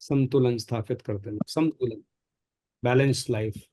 A: संतुलन स्थापित करते हैं, संतुलन, balanced life.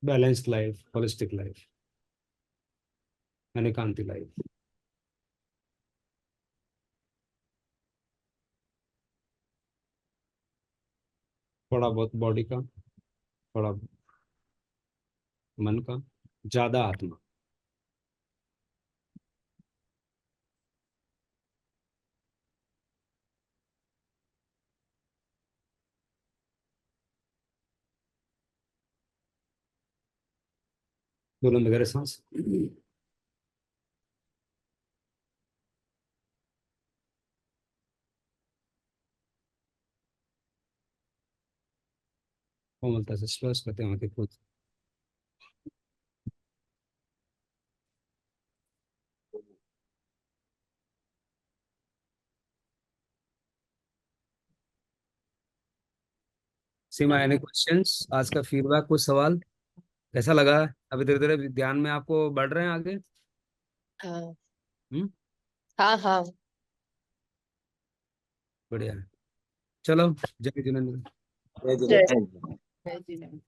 A: Balanced life, holistic life, अनेकांती लाइफ। थोड़ा बहुत बॉडी का, थोड़ा मन का, ज्यादा आत्मा। बुलंद वगैरह सांस। कोमलता से श्वास करते हैं, आंखें खोल। सीमा, एनी क्वेश्चंस? आज का फीडबैक, कुछ सवाल? कैसा लगा? अभी धीरे धीरे ध्यान में आपको बढ़ रहे हैं आगे?
G: हाँ
A: हम्म,
G: हाँ हाँ।
A: बढ़िया है। चलो, जय जिनेंद्र।
B: जय
E: जय
B: जिनेंद्र।
C: जय जिनेंद्र।